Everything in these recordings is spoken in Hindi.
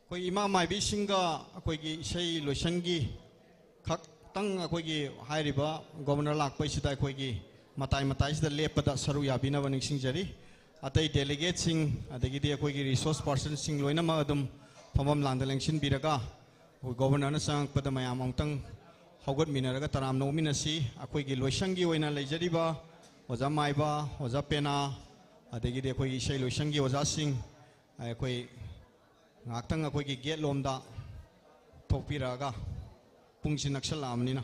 कोई इमा माइबी सिंगा कोई की सही लोशंगी खक तंग कोई की हाइरिबा गवर्नर लाख पैसिदा कोई की मताई मताई सिदा लेपदा सरु याबिना वनिंग सिंग जरी अतई डेलीगेट सिंग अदगिदि कोई की रिसोर्स पर्सन सिंग लोइना मा अदम फमम लांदलेंसिन बिरगा गवर्नर न संग पद मयाम अमतंग हौगत मिनरगा तराम नौमिनसी अकोई की लोशंगी ओइना लेजरिबा ओजा माइबा ओजा पेना अदगिदि कोई सही लोशंगी ओजा सिंग कोई ngakhtang akoi ki gate lomda thokpiraga pungsi naksal amnina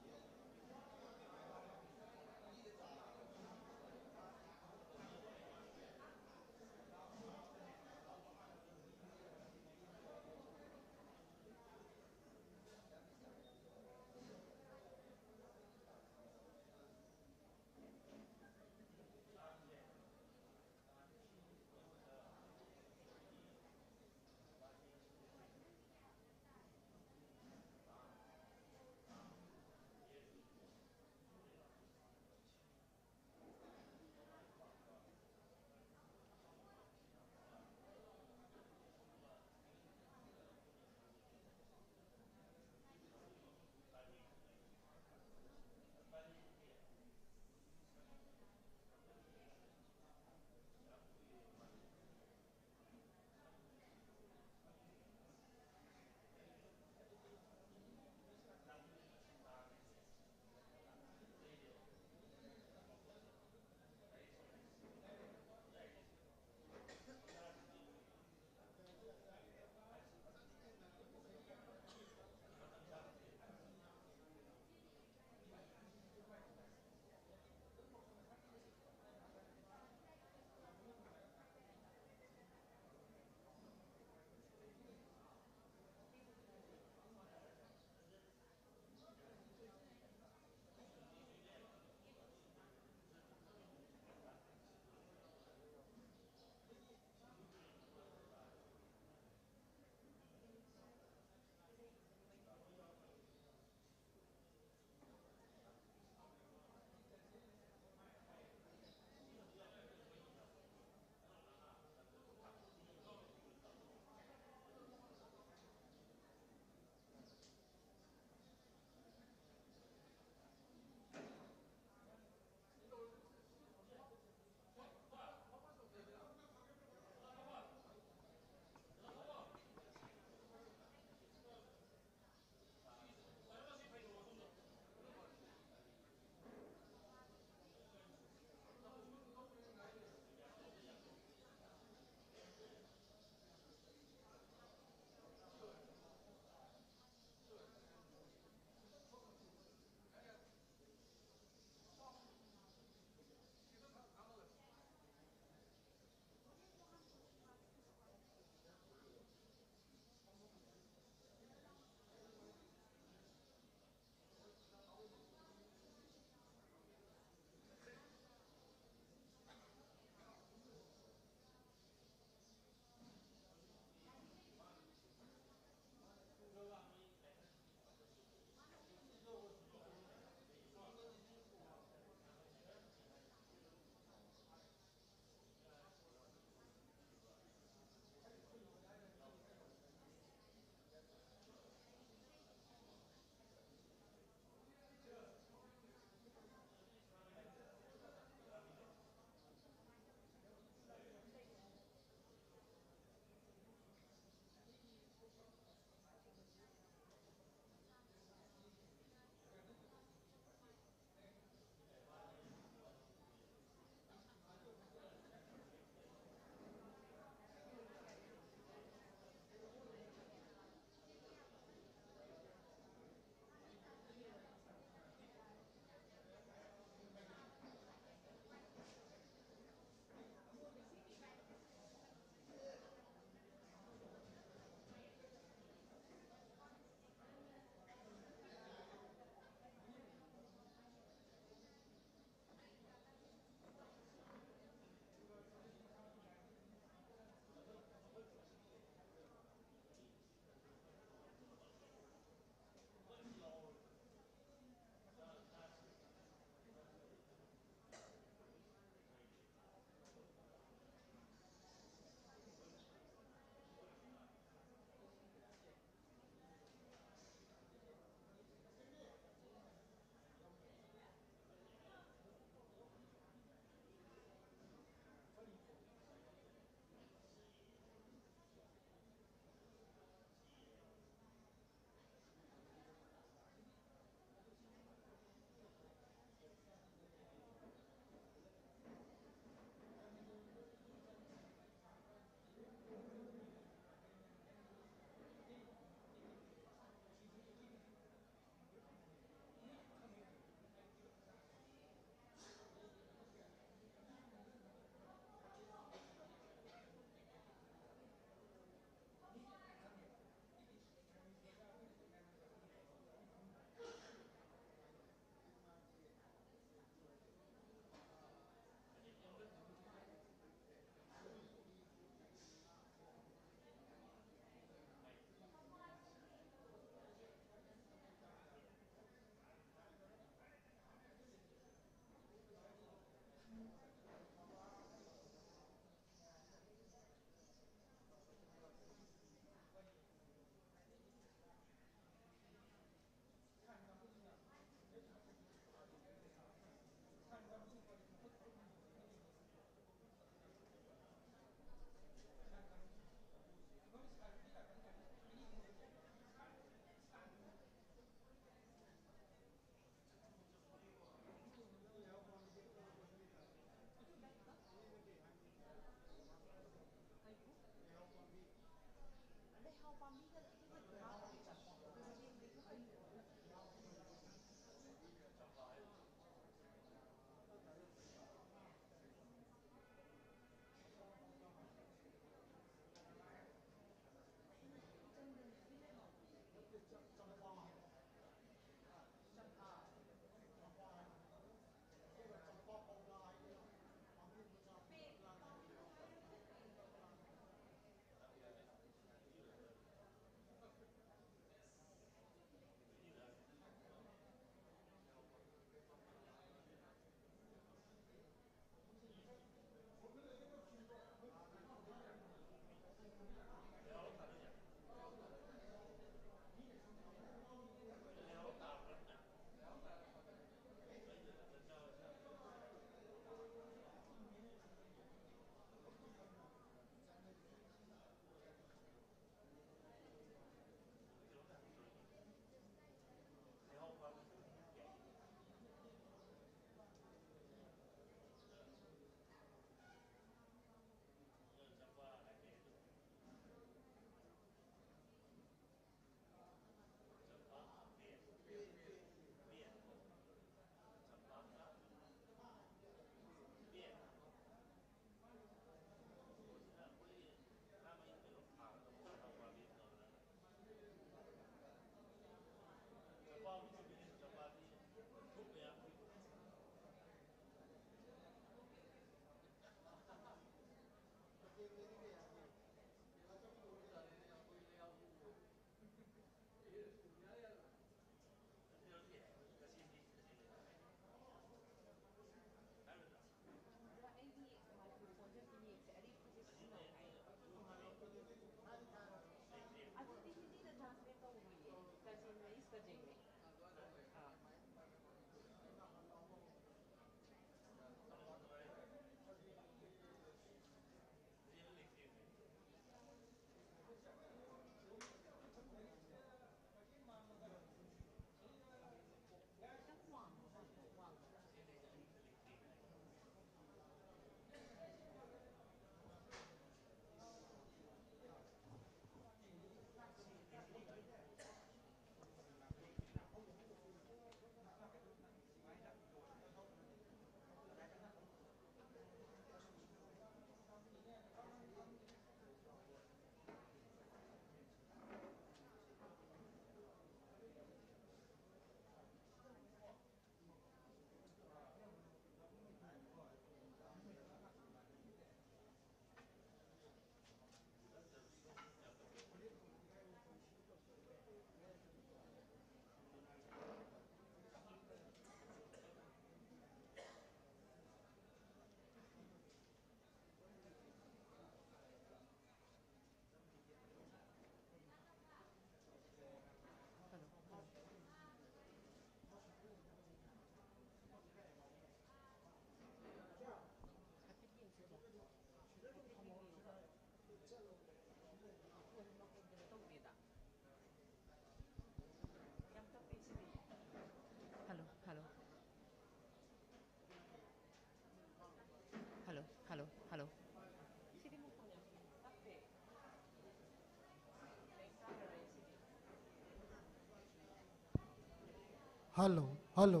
hello hello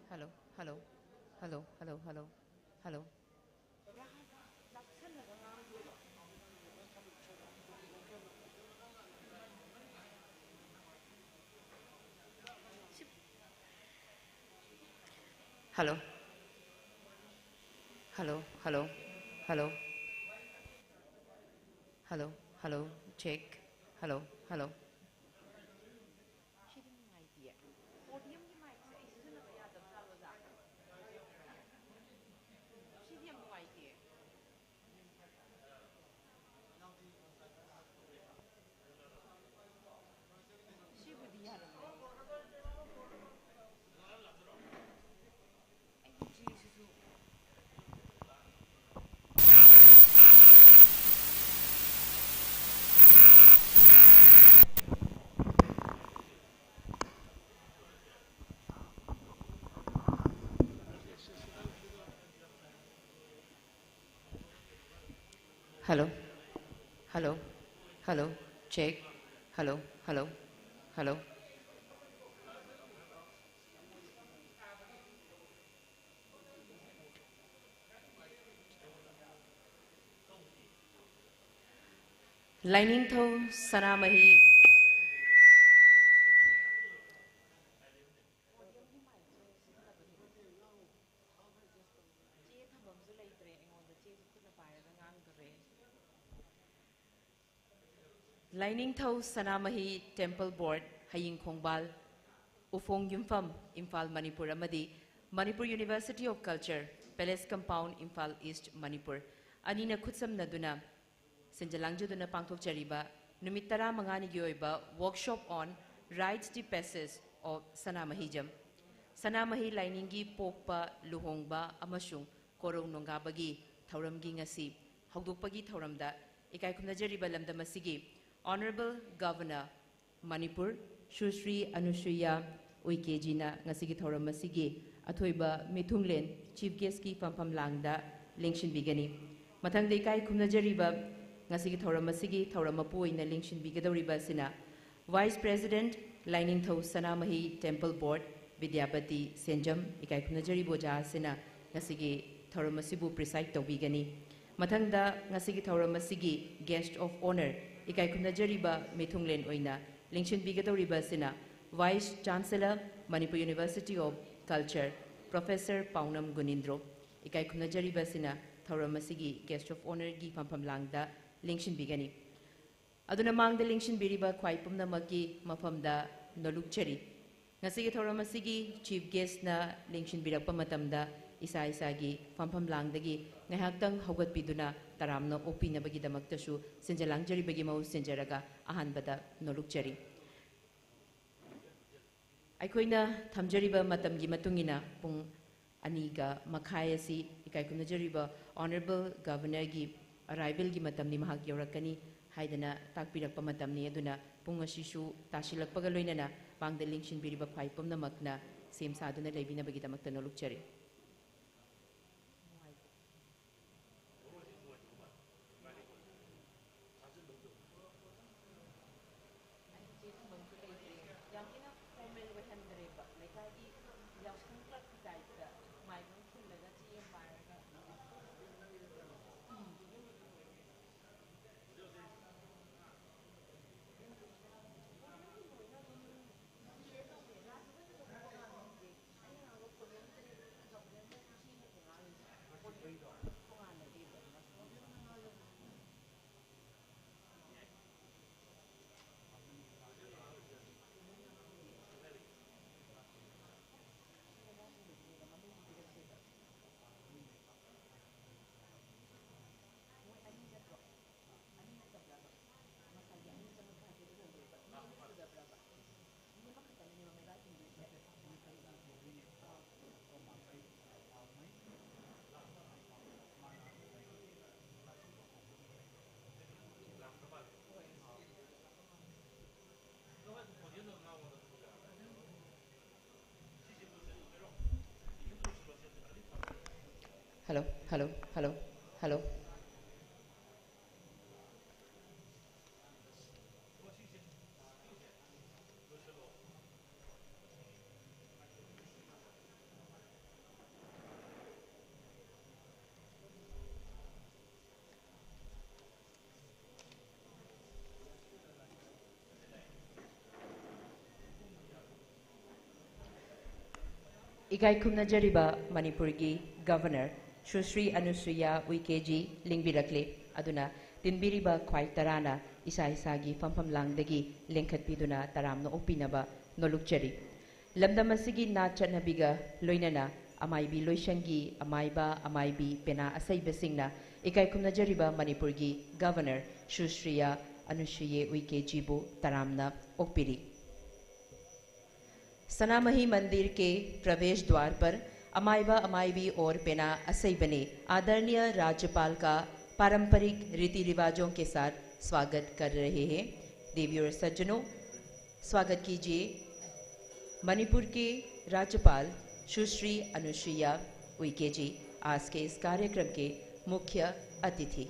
hello hello hello hello hello hello hello hello hello hello hello hello check hello hello hello hello hello check hello hello hello Lainingthou Sanamahi Lainingthou Sanamahi temple board हयिंग खोंगबाल उफोंग युमफम इम्फाल मणिपुर अमदी Manipur university of culture palace compound Imphal east Manipur अनीना खुत्समनदुना सिंजलांगजुदुना पांगथोकचरिबा नुमित 15 गी ओइबा workshop on rites the passage of सनामहीजम सनामही लाइनिंगी पोकपा लुहोंगबा अमसुंग कोरों नोंगाबगी थौरमगी ngasi हौदोकपगी थौरमदा इकाई खुमनजरिबा लमदमसिगी ऑनरेबल गवर्नर मणिपुर सुश्री अनुसुईया उइकेजीना ngasi थौरमसिगी अथोइबा मिथुंगलेन चीफ गेस्ट की फमफम लांगदा लेंगशिनबिगनी मथंगदे इकाई खुमनजरिबा ngasi थौरमसिगी थौरमपु ओइना लेंगशिनबिगदौरिबा सिना vice president Lainingthou Sanamahi temple board Vidyapati Senjam इकाई खुमनजरी बोजा सिना ngasi थौरमसिबु प्रिसाइड तौबिगनी मथंगदा ngasi थौरमसिगी गेस्ट ऑफ ऑनर इकाई खुमनजरीबा मिथुंगलेन ओइना लेंगशिनबिगदौरिबा सिना vice chancellor Manipur university of culture professor Paunam गुनिंद्रो इकाई खुमनजरीबा सिना थौरमसिगी गेस्ट ऑफ ऑनर की फमफम लांगदा लेंगशिनबिगनी अदुना मांगदा लेंगशिनबिरिबा ख्वाई पुमनमकी मफमदा नलुकचरी ngasi थौरमसिगी चीफ गेस्ट ना लेंगशिनबिरकपा मतमदा इसा इसागी फमफम लांगदगी ngaihaktang haugatpiduna taramna opinabagi damaktasu sinjalangjari mau sinjaraga ahanbada nolukchari aikoina thamjariba matamgi matungina pung aniga makhai asi ikai kunajariba honorable governor gi arrival gi matamni mahak yorakani haidana takpirakpa matamni aduna pung asisu tasilakpaga loinana pangda lingshin biriba phai pumna makna sem saduna leibinabagi damakta nolukchari hello hello hello hello इकाई खुमनजरिबा मणिपुर की गवर्नर सुश्री अनुसुईया उइके जी लिंगबिरकले अदुना तिनबिरिबा ख्वाई तराना इसा इसागी फमफम लांगदगी लेंखतपीदुना तरामना ओपिनबा नोलुकचरी लमदम असिगी ना चटनबिगा लोइनना अमाइबी लोइशंगी अमाइबा अमाइबी पेना असैबसिंगना इकाई खुमनजरिबा मणिपुर की गवर्नर सुश्रीया अनुसुईया उइके जीबु तरामना ओपिरी सनामही मंदिर के प्रवेश द्वार पर अमाइबा अमाइबी और पेना असैब ने आदरणीय राज्यपाल का पारंपरिक रीति रिवाजों के साथ स्वागत कर रहे हैं। देवी और सज्जनों, स्वागत कीजिए मणिपुर के राज्यपाल सुश्री अनुसुईया उइके जी, आज के इस कार्यक्रम के मुख्य अतिथि।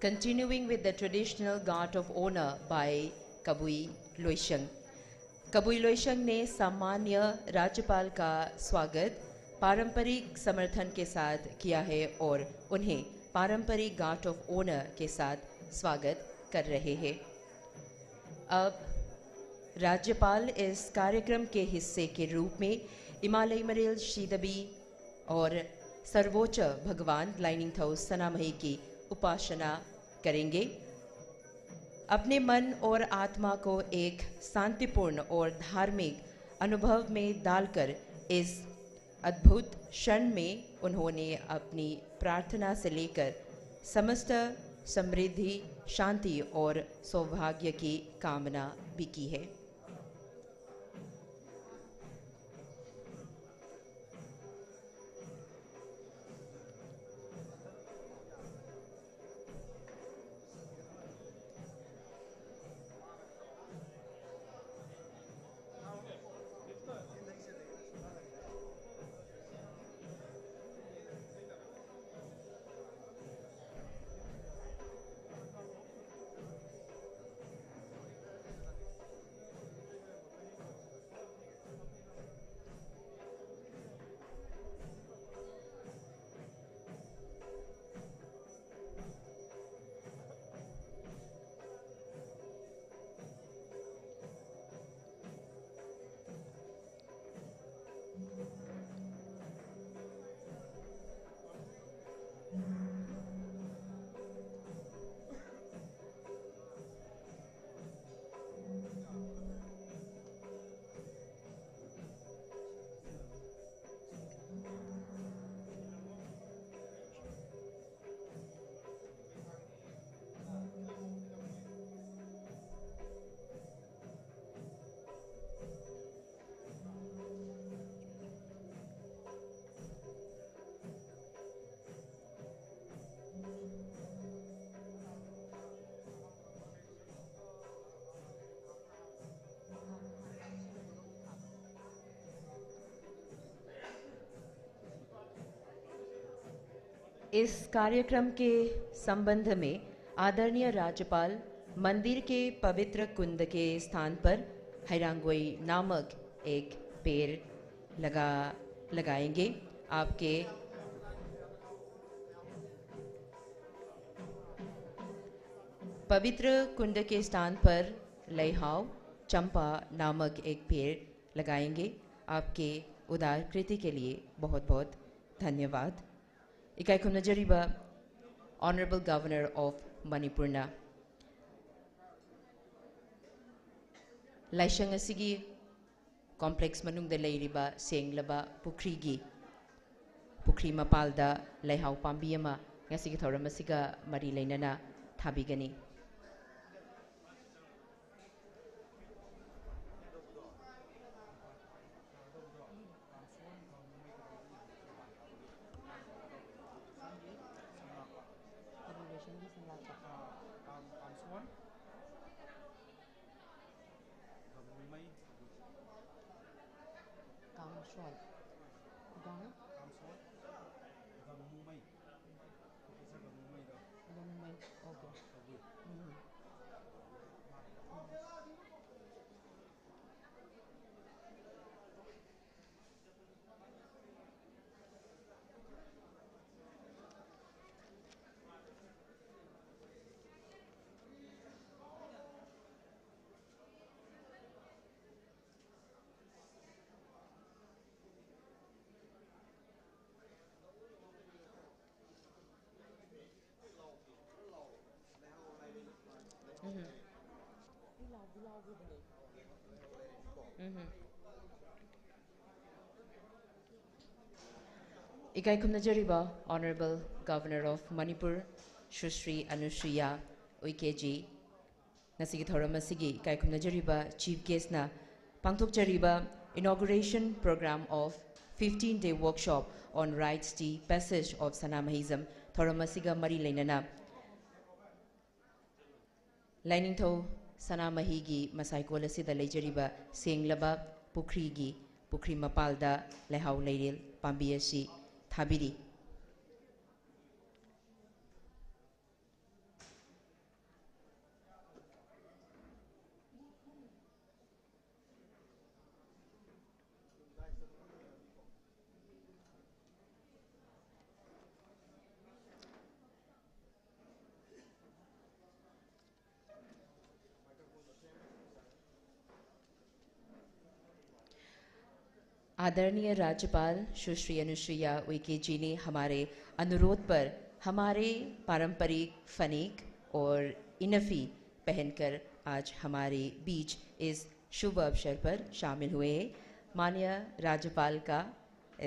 Continuing with the traditional guard of honor by Kabui Loisheng. कबुई लोइशंग ने सामान्य राज्यपाल का स्वागत पारंपरिक समर्थन के साथ किया है और उन्हें पारंपरिक गार्ड ऑफ ऑनर के साथ स्वागत कर रहे हैं। अब राज्यपाल इस कार्यक्रम के हिस्से के रूप में इमालय मरेल शीदबी और सर्वोच्च भगवान लाइनिंग थौ सनामही की उपासना करेंगे। अपने मन और आत्मा को एक शांतिपूर्ण और धार्मिक अनुभव में डालकर इस अद्भुत क्षण में उन्होंने अपनी प्रार्थना से लेकर समस्त समृद्धि, शांति और सौभाग्य की कामना भी की है। इस कार्यक्रम के संबंध में आदरणीय राज्यपाल मंदिर के पवित्र कुंड के स्थान पर हैरांगोई नामक एक पेड़ लगाएंगे। आपके पवित्र कुंड के स्थान पर लैहाव चंपा नामक एक पेड़ लगाएंगे। आपके उदार कृति के लिए बहुत बहुत धन्यवाद। इकाई खुमनजरिबा ऑनरेबल गवर्नर ऑफ मणिपुरना लाइशंग असिगी कॉम्प्लेक्स मनुंग दे लेरिबा सेंगलबा पुखरी मपालदा लैहाव पांबी अमा ngasiगी थौरम असिगा मरी लेनना थाबिगनी। Ikai Kumnajariba, Honorable Governor of Manipur, Shushri Anushriya Uikeji, Nasigi Thoramasigi, Ikai Kumnajariba, Chief Guest na, Pangtok Jariba, Inauguration Program of 15-day workshop on Rights T Passage of Sanamahism, Thoramasiga Mari Lainana, Lainingtho Sanamahigi, Masaiko Lasida Lejariba, Senglaba, Pukrigi, Pukri Mapalda, Lehau Lairil, Pambiasi, Thabiri. आदरणीय राज्यपाल सुश्री अनुसुईया उइके जी ने हमारे अनुरोध पर हमारे पारंपरिक फनीक और इनफी पहनकर आज हमारे बीच इस शुभ अवसर पर शामिल हुए हैं। माननीय राज्यपाल का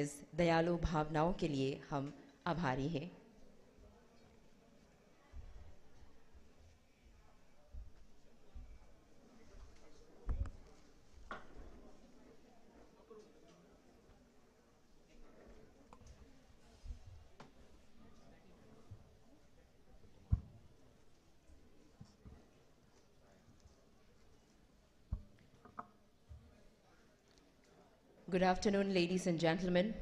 इस दयालु भावनाओं के लिए हम आभारी हैं। Good afternoon, ladies and gentlemen.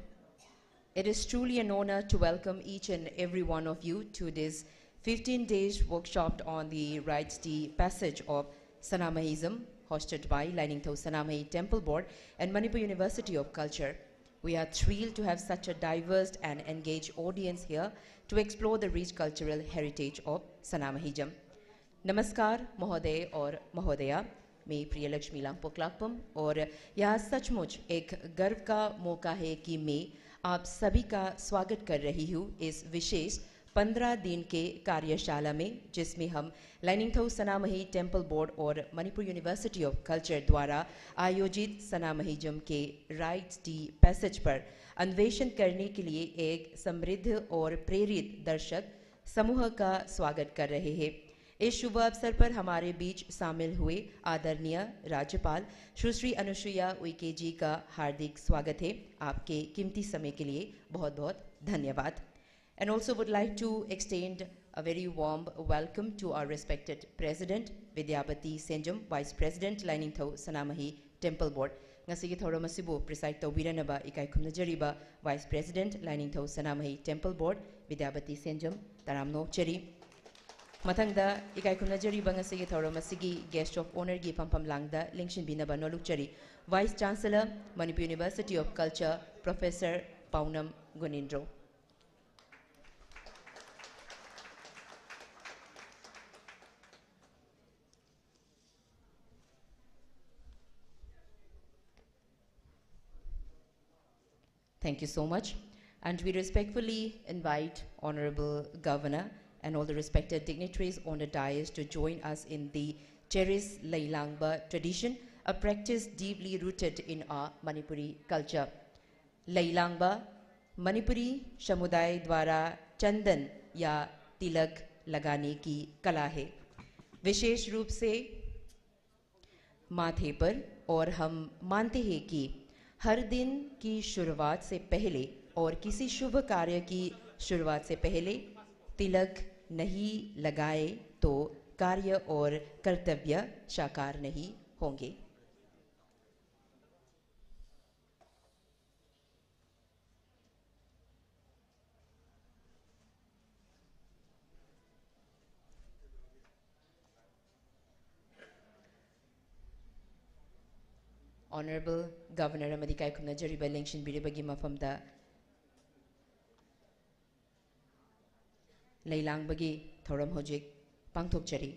It is truly an honor to welcome each and every one of you to this 15 days workshop on the Rights T Passage of Sanamahism, hosted by Lainingtho Sanamahi Temple Board and Manipur University of Culture. We are thrilled to have such a diverse and engaged audience here to explore the rich cultural heritage of Sanamahism. Namaskar, Mahoday or Mahodaya. मैं प्रियलक्ष्मी लांगपोकलाकपम और यह सचमुच एक गर्व का मौका है कि मैं आप सभी का स्वागत कर रही हूँ इस विशेष 15 दिन के कार्यशाला में, जिसमें हम लाइनिंगथो सनामही टेम्पल बोर्ड और मणिपुर यूनिवर्सिटी ऑफ कल्चर द्वारा आयोजित सनामहीजम के राइट्स टी पैसेज पर अन्वेषण करने के लिए एक समृद्ध और प्रेरित दर्शक समूह का स्वागत कर रहे हैं। इस शुभ अवसर पर हमारे बीच शामिल हुए आदरणीय राज्यपाल सुश्री अनुसुईया उइके जी का हार्दिक स्वागत है। आपके कीमती समय के लिए बहुत बहुत धन्यवाद। And also would like to extend a very warm welcome to our respected President Vidyapati Senjum, Vice President Lainingtho Sanamahi Temple Board. Ngasigi thawram asibu preside tawbiranaba ikai khumnajariba Vice President Lainingtho Sanamahi Temple Board Vidyapati Senjum taramno cheri. Mathangda ikai khumnajariba ngasigi thawram asigi Guest of Honor gi pampam langda lingshin binaba nolukchari Vice Chancellor Manipur University of Culture Professor Paunam Gunindro. Thank you so much. And we respectfully invite Honorable Governor and all the respected dignitaries on the dais to join us in the cherished Lailangba tradition, a practice deeply rooted in our Manipuri culture. Lailangba, Manipuri समुदाय द्वारा चंदन या तिलक लगाने की कला है, विशेष रूप से माथे पर, और हम मानते हैं कि हर दिन की शुरुआत से पहले और किसी शुभ कार्य की शुरुआत से पहले तिलक नहीं लगाए तो कार्य और कर्तव्य साकार नहीं होंगे। Honorable Governor amadi kaikumna jariba election biribagi mafamda leilangbagi thoram hojik pangthokjari.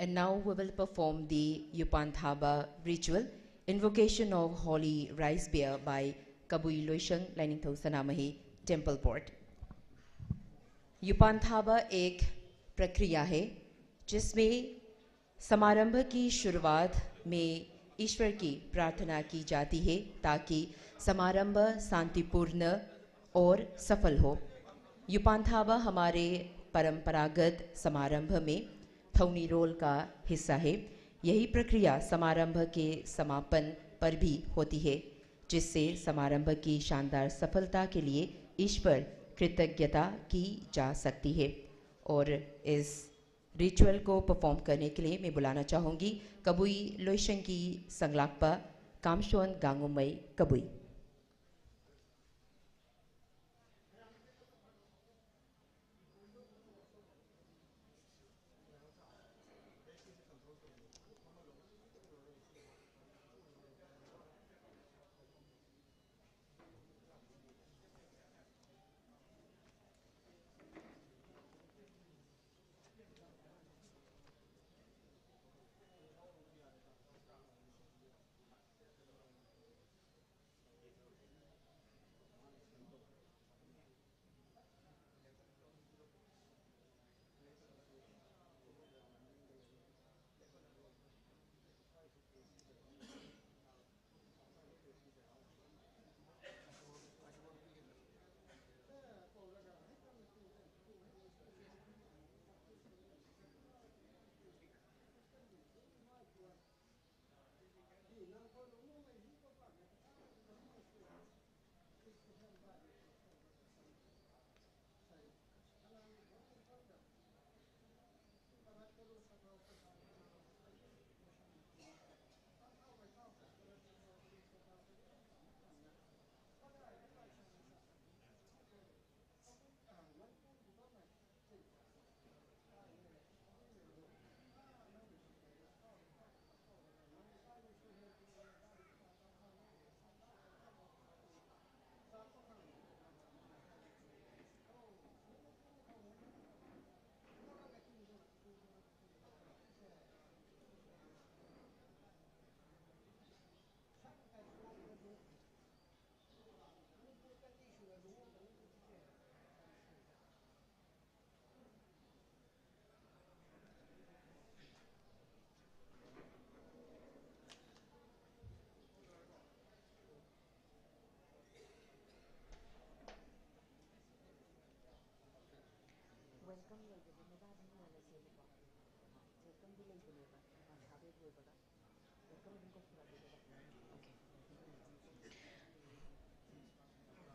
And now we will perform the Yupanthaba ritual, invocation of holy rice beer by Kabui Loishang Lainingthau Sanamahi Temple Board. युपांथाबा एक प्रक्रिया है जिसमें समारंभ की शुरुआत में ईश्वर की प्रार्थना की जाती है ताकि समारंभ शांतिपूर्ण और सफल हो। युपांथाबा हमारे परंपरागत समारंभ में थौनी रोल का हिस्सा है। यही प्रक्रिया समारंभ के समापन पर भी होती है जिससे समारंभ की शानदार सफलता के लिए ईश्वर कृतज्ञता की जा सकती है। और इस रिचुअल को परफॉर्म करने के लिए मैं बुलाना चाहूँगी कबुई लोइशंकी संगलाकपा कामशोन गांगुमई कबुई।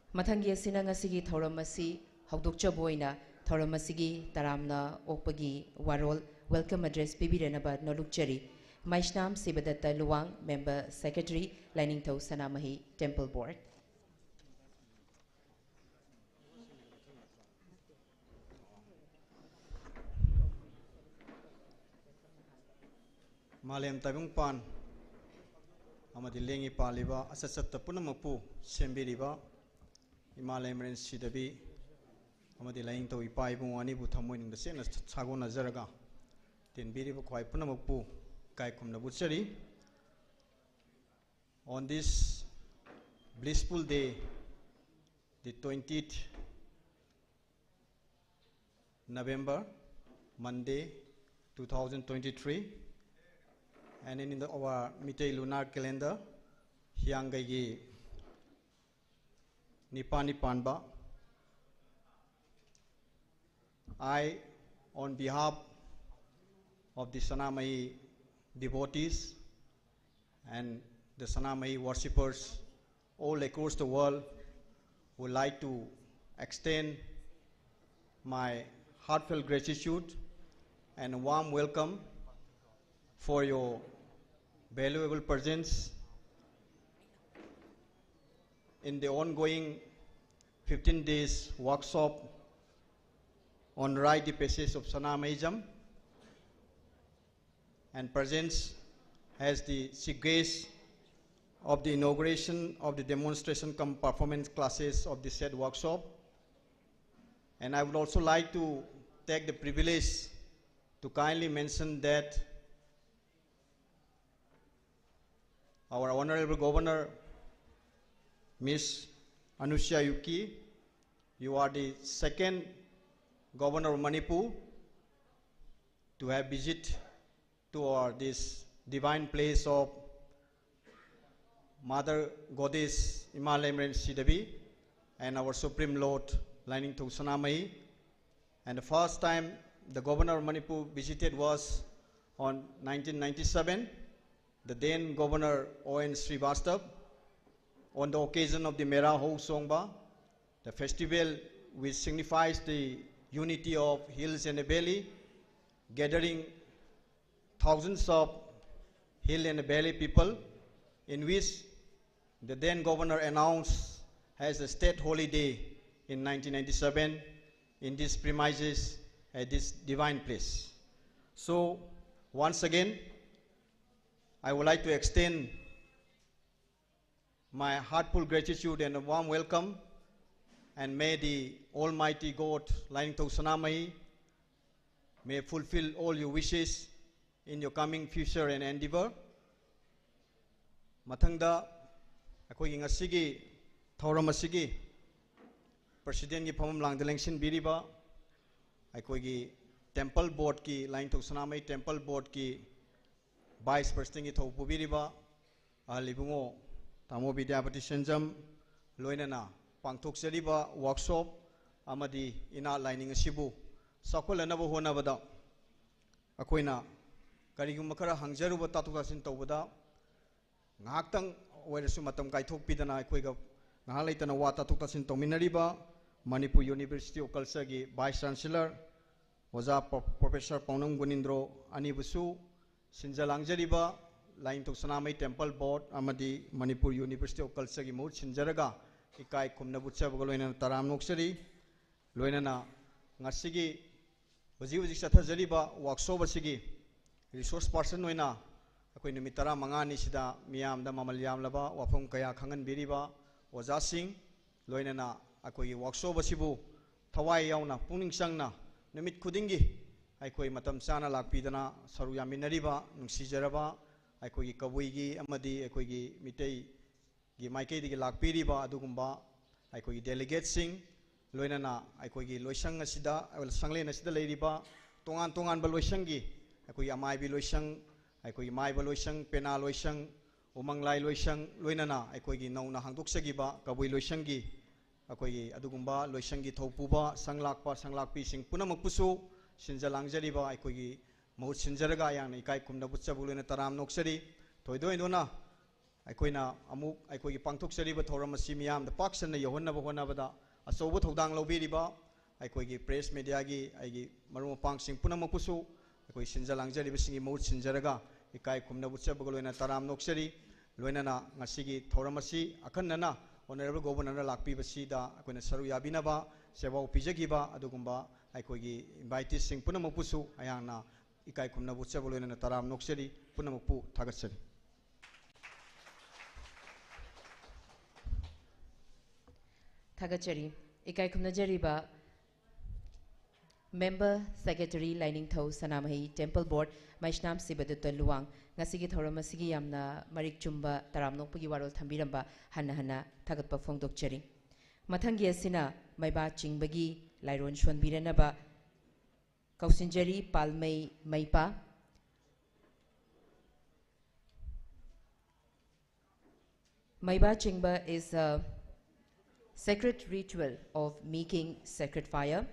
मथंगी असिना ngasi थौरम असि हौदोकचब ओइना थौरम असिगी तरामना ओकपगी वारोल वेलकम एड्रेस पिबिरेनबा नलुकचरी Maishnam Sibdatta Luwang member secretary Lainingthou Sanamahi temple board. मालेम ताइबंग पान अमदि लेंगी पालिबा अससत्त पुनमपु सेंबिरिबा ima lemren sidabi amadi laing to ipai bu ani bu thamoi ning da sena chago nazaraga ten biri bu khwai punamuk pu kai khumna buchari on this blissful day, the 20th November, Monday, 2023, and in our Mitei lunar calendar, Hiangagi Nipani Panba, I, on behalf of the Sanamai devotees and the Sanamai worshippers all across the world, would like to extend my heartfelt gratitude and a warm welcome for your valuable presence in the ongoing 15 days workshop on rite the passage of Sanamaism, and presence as the chief guest of the inauguration of the demonstration cum performance classes of the said workshop. And I would also like to take the privilege to kindly mention that our Honorable Governor, Ms. Anusha Yuki, you are the second Governor of Manipur to have visit to this divine place of Mother Goddess Imalemren Sidabi and our Supreme Lord Lining to Sanamai. And the first time the Governor of Manipur visited was on 1997, the then Governor O.N. Srivastav, on the occasion of the Mera Ho Songba, the festival which signifies the unity of hills and the valley, gathering thousands of hill and valley people, in which the then governor announced as a state holiday in 1997 in these premises at this divine place. So once again, I would like to extend my heartfelt gratitude and a warm welcome, and may the Almighty God, Lining to Sanamai, may fulfill all your wishes in your coming future and endeavor. Mathangda akogi ngasigi thauram asigi president ki phamam langda lengsin biriba akogi temple board ki Lining to Sanamai temple board ki vice president ki thau pubiriba alibungo tamo Vidyapati Senjam loinana pangthoksariba workshop amadi ina lining asibu sakholanaba honabada akoina karigum khara hangjaruba tatu tasin tawbada ngaktang oirasu matam kaithokpidana akoiga ngahalaitana wa tatu tasin tawminariba Manipur University of Culture gi vice chancellor Oja Professor Paunam Gunindro anibusu sinjalangjariba Lining to Sanamai temple board amadi Manipur University of Culture gi mohut sinjaraga ikai khumna butchabaga loinana taram noksari loinana ngasigi hoji sathajariba workshop asigi resource person oina akoi numit tara mangani sida miyamda mamal yamlaba wafam kaya khangan biriba oja sing loinana akoi workshop asibu thawai yauna puning sangna numit khudingi akoi matam chana lakpidana saru yaminariba nungsijaraba akoi kabui gi amadi akoi gi mitei gi maikei gi lakpiriba adugumba akoi delegates sing loinana akoi gi loisang asida sanglen asida leiriba tongan tongan ba loisangi akoi amai bi loisang akoi mai ba loisang pena loisang umanglai loisang loinana akoi gi nauna hangdoksagiba kabui loisangi akoi gi adugumba loisangi thopuba sanglakpi sing punamak pusu sinjalangjariba akoi gi mohut sinjaraga yang ikai kumna butchabu loina taram noksari thoidoinona aikoina amuk aikogi pangthoksariba thoram asi miyamda paksana yohonnaba honabada achouba thodang lobiriba aikogi press media gi aigi maru pangsing punamakusu akoi sinjalangjariba singi mohut sinjaraga ikai khumna butchabu loina taram noksari loinana ngasigi thoram asi akhannana honorable governor lakpiba sida akoina saru yabinaba sewa pijagiba adugumba aikogi invitees sing punamakusu ayana ikai khumna butchabu loina taram noksari punamapu thagatsari. Thagachari, Ikai Kumnajariba, Member Secretary Lining Tho Sanamahi Temple Board, Maishnam Sibadutta Luang, Nasigi Thoramasigi Yamna, Marik Chumba, Taramnopugi Warol Tambiramba, Hana, Tagat Pafong Dokchari. Matangi Asina, Maiba Chingbagi, Lairon Shwan Biranaba, Kausinjari, Palmei, Maipa. Maiba Chingba is a sacred ritual of making sacred fire.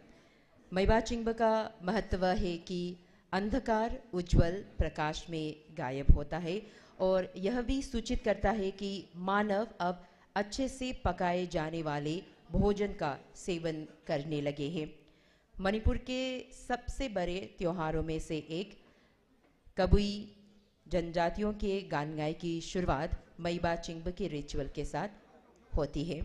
मैबा चिंब का महत्व है कि अंधकार उज्जवल प्रकाश में गायब होता है और यह भी सूचित करता है कि मानव अब अच्छे से पकाए जाने वाले भोजन का सेवन करने लगे हैं। मणिपुर के सबसे बड़े त्योहारों में से एक कबुई जनजातियों के गान गाय की शुरुआत मैबा चिंब के रिचुअल के साथ होती है।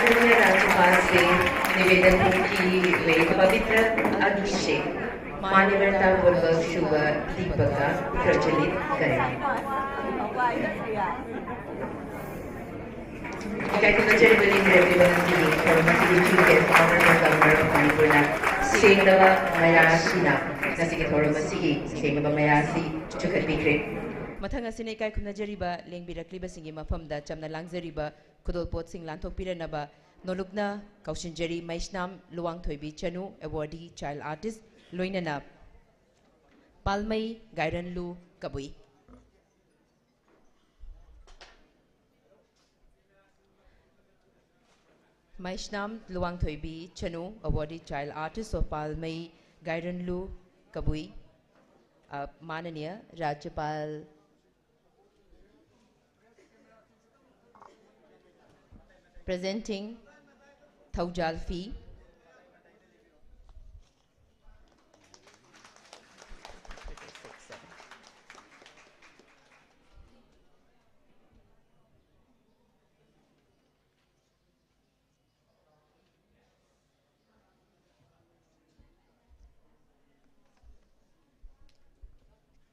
आदरणीय राज्यपाल से निवेदन है कि वे पवित्र अभिषेक मान्यवरता पूर्वक शुभ दीपक का प्रज्वलित करें। मथंग असिने इकाई खुमनजरीबा लेंबिरक्लिबा सिंगी मफमदा चमना लांगजरीबा खुदोलपोत सिंग लांथोकपिरनबा नोलुकना कौशिनजरी Maishnam Luwangthoibi Chanu awardee child artist लोइनना पालमई गायरनलु कबुई Maishnam Luwangthoibi Chanu awardee child artist of पालमई गायरनलु कबुई माननीय राज्यपाल presenting Thaujal Fee.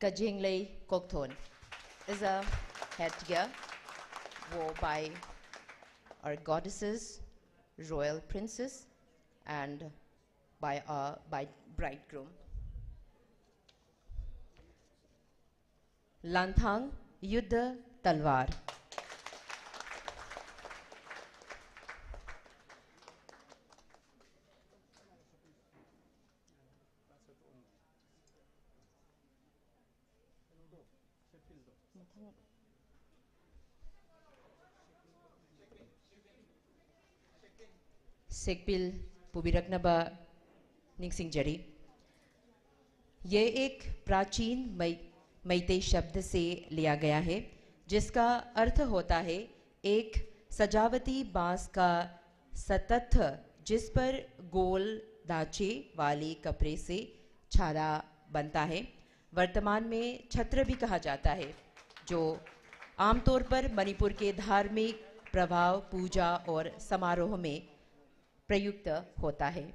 Kajinglei Kokthon is a headgear worn by our goddesses, royal princes, and by bridegroom. Lanthang Yuddha Talwar. सेकपिल पुबिरकनबा निंगसिंगजरी। ये एक प्राचीन मैतेई शब्द से लिया गया है जिसका अर्थ होता है एक सजावटी बांस का सतत जिस पर गोल ढांचे वाले कपड़े से छाला बनता है। वर्तमान में छत्र भी कहा जाता है जो आमतौर पर मणिपुर के धार्मिक प्रभाव पूजा और समारोह में प्रयुक्त होता है।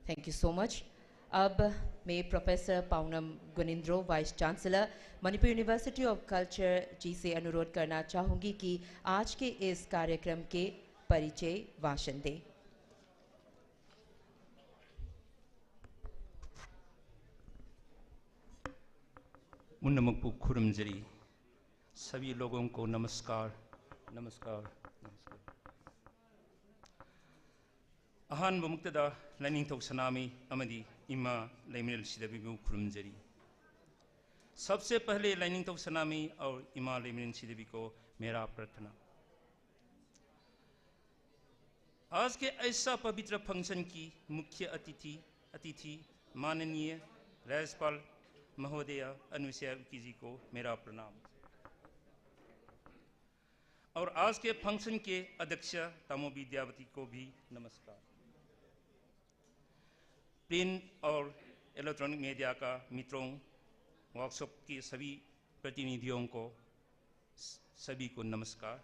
Thank you so much. अब मैं professor Paunam Gunindro vice chancellor Manipur university of culture ji से अनुरोध करना चाहूँगी कि आज के इस कार्यक्रम के परिचय भाषण दें। मुन्नमकपु खुरमजरी सभी लोगों को नमस्कार नमस्कार नमस्कार। अहानब मुक्तदा लाइनिंगथौ सनामी अमदी इमा लेमिनल सिदबीबु खुरमजरी। सबसे पहले लाइनिंगथौ सनामी और इमा लेमिनल सिदबी को मेरा प्रार्थना। आज के ऐसा पवित्र फंक्शन की मुख्य अतिथि माननीय राज्यपाल महोदय अनुसुईया उइके जी को मेरा प्रणाम और आज के फंक्शन के अध्यक्ष तामो विद्यावती को भी नमस्कार। प्रिंट और इलेक्ट्रॉनिक मीडिया का मित्रों, वर्कशॉप के सभी प्रतिनिधियों को सभी को नमस्कार।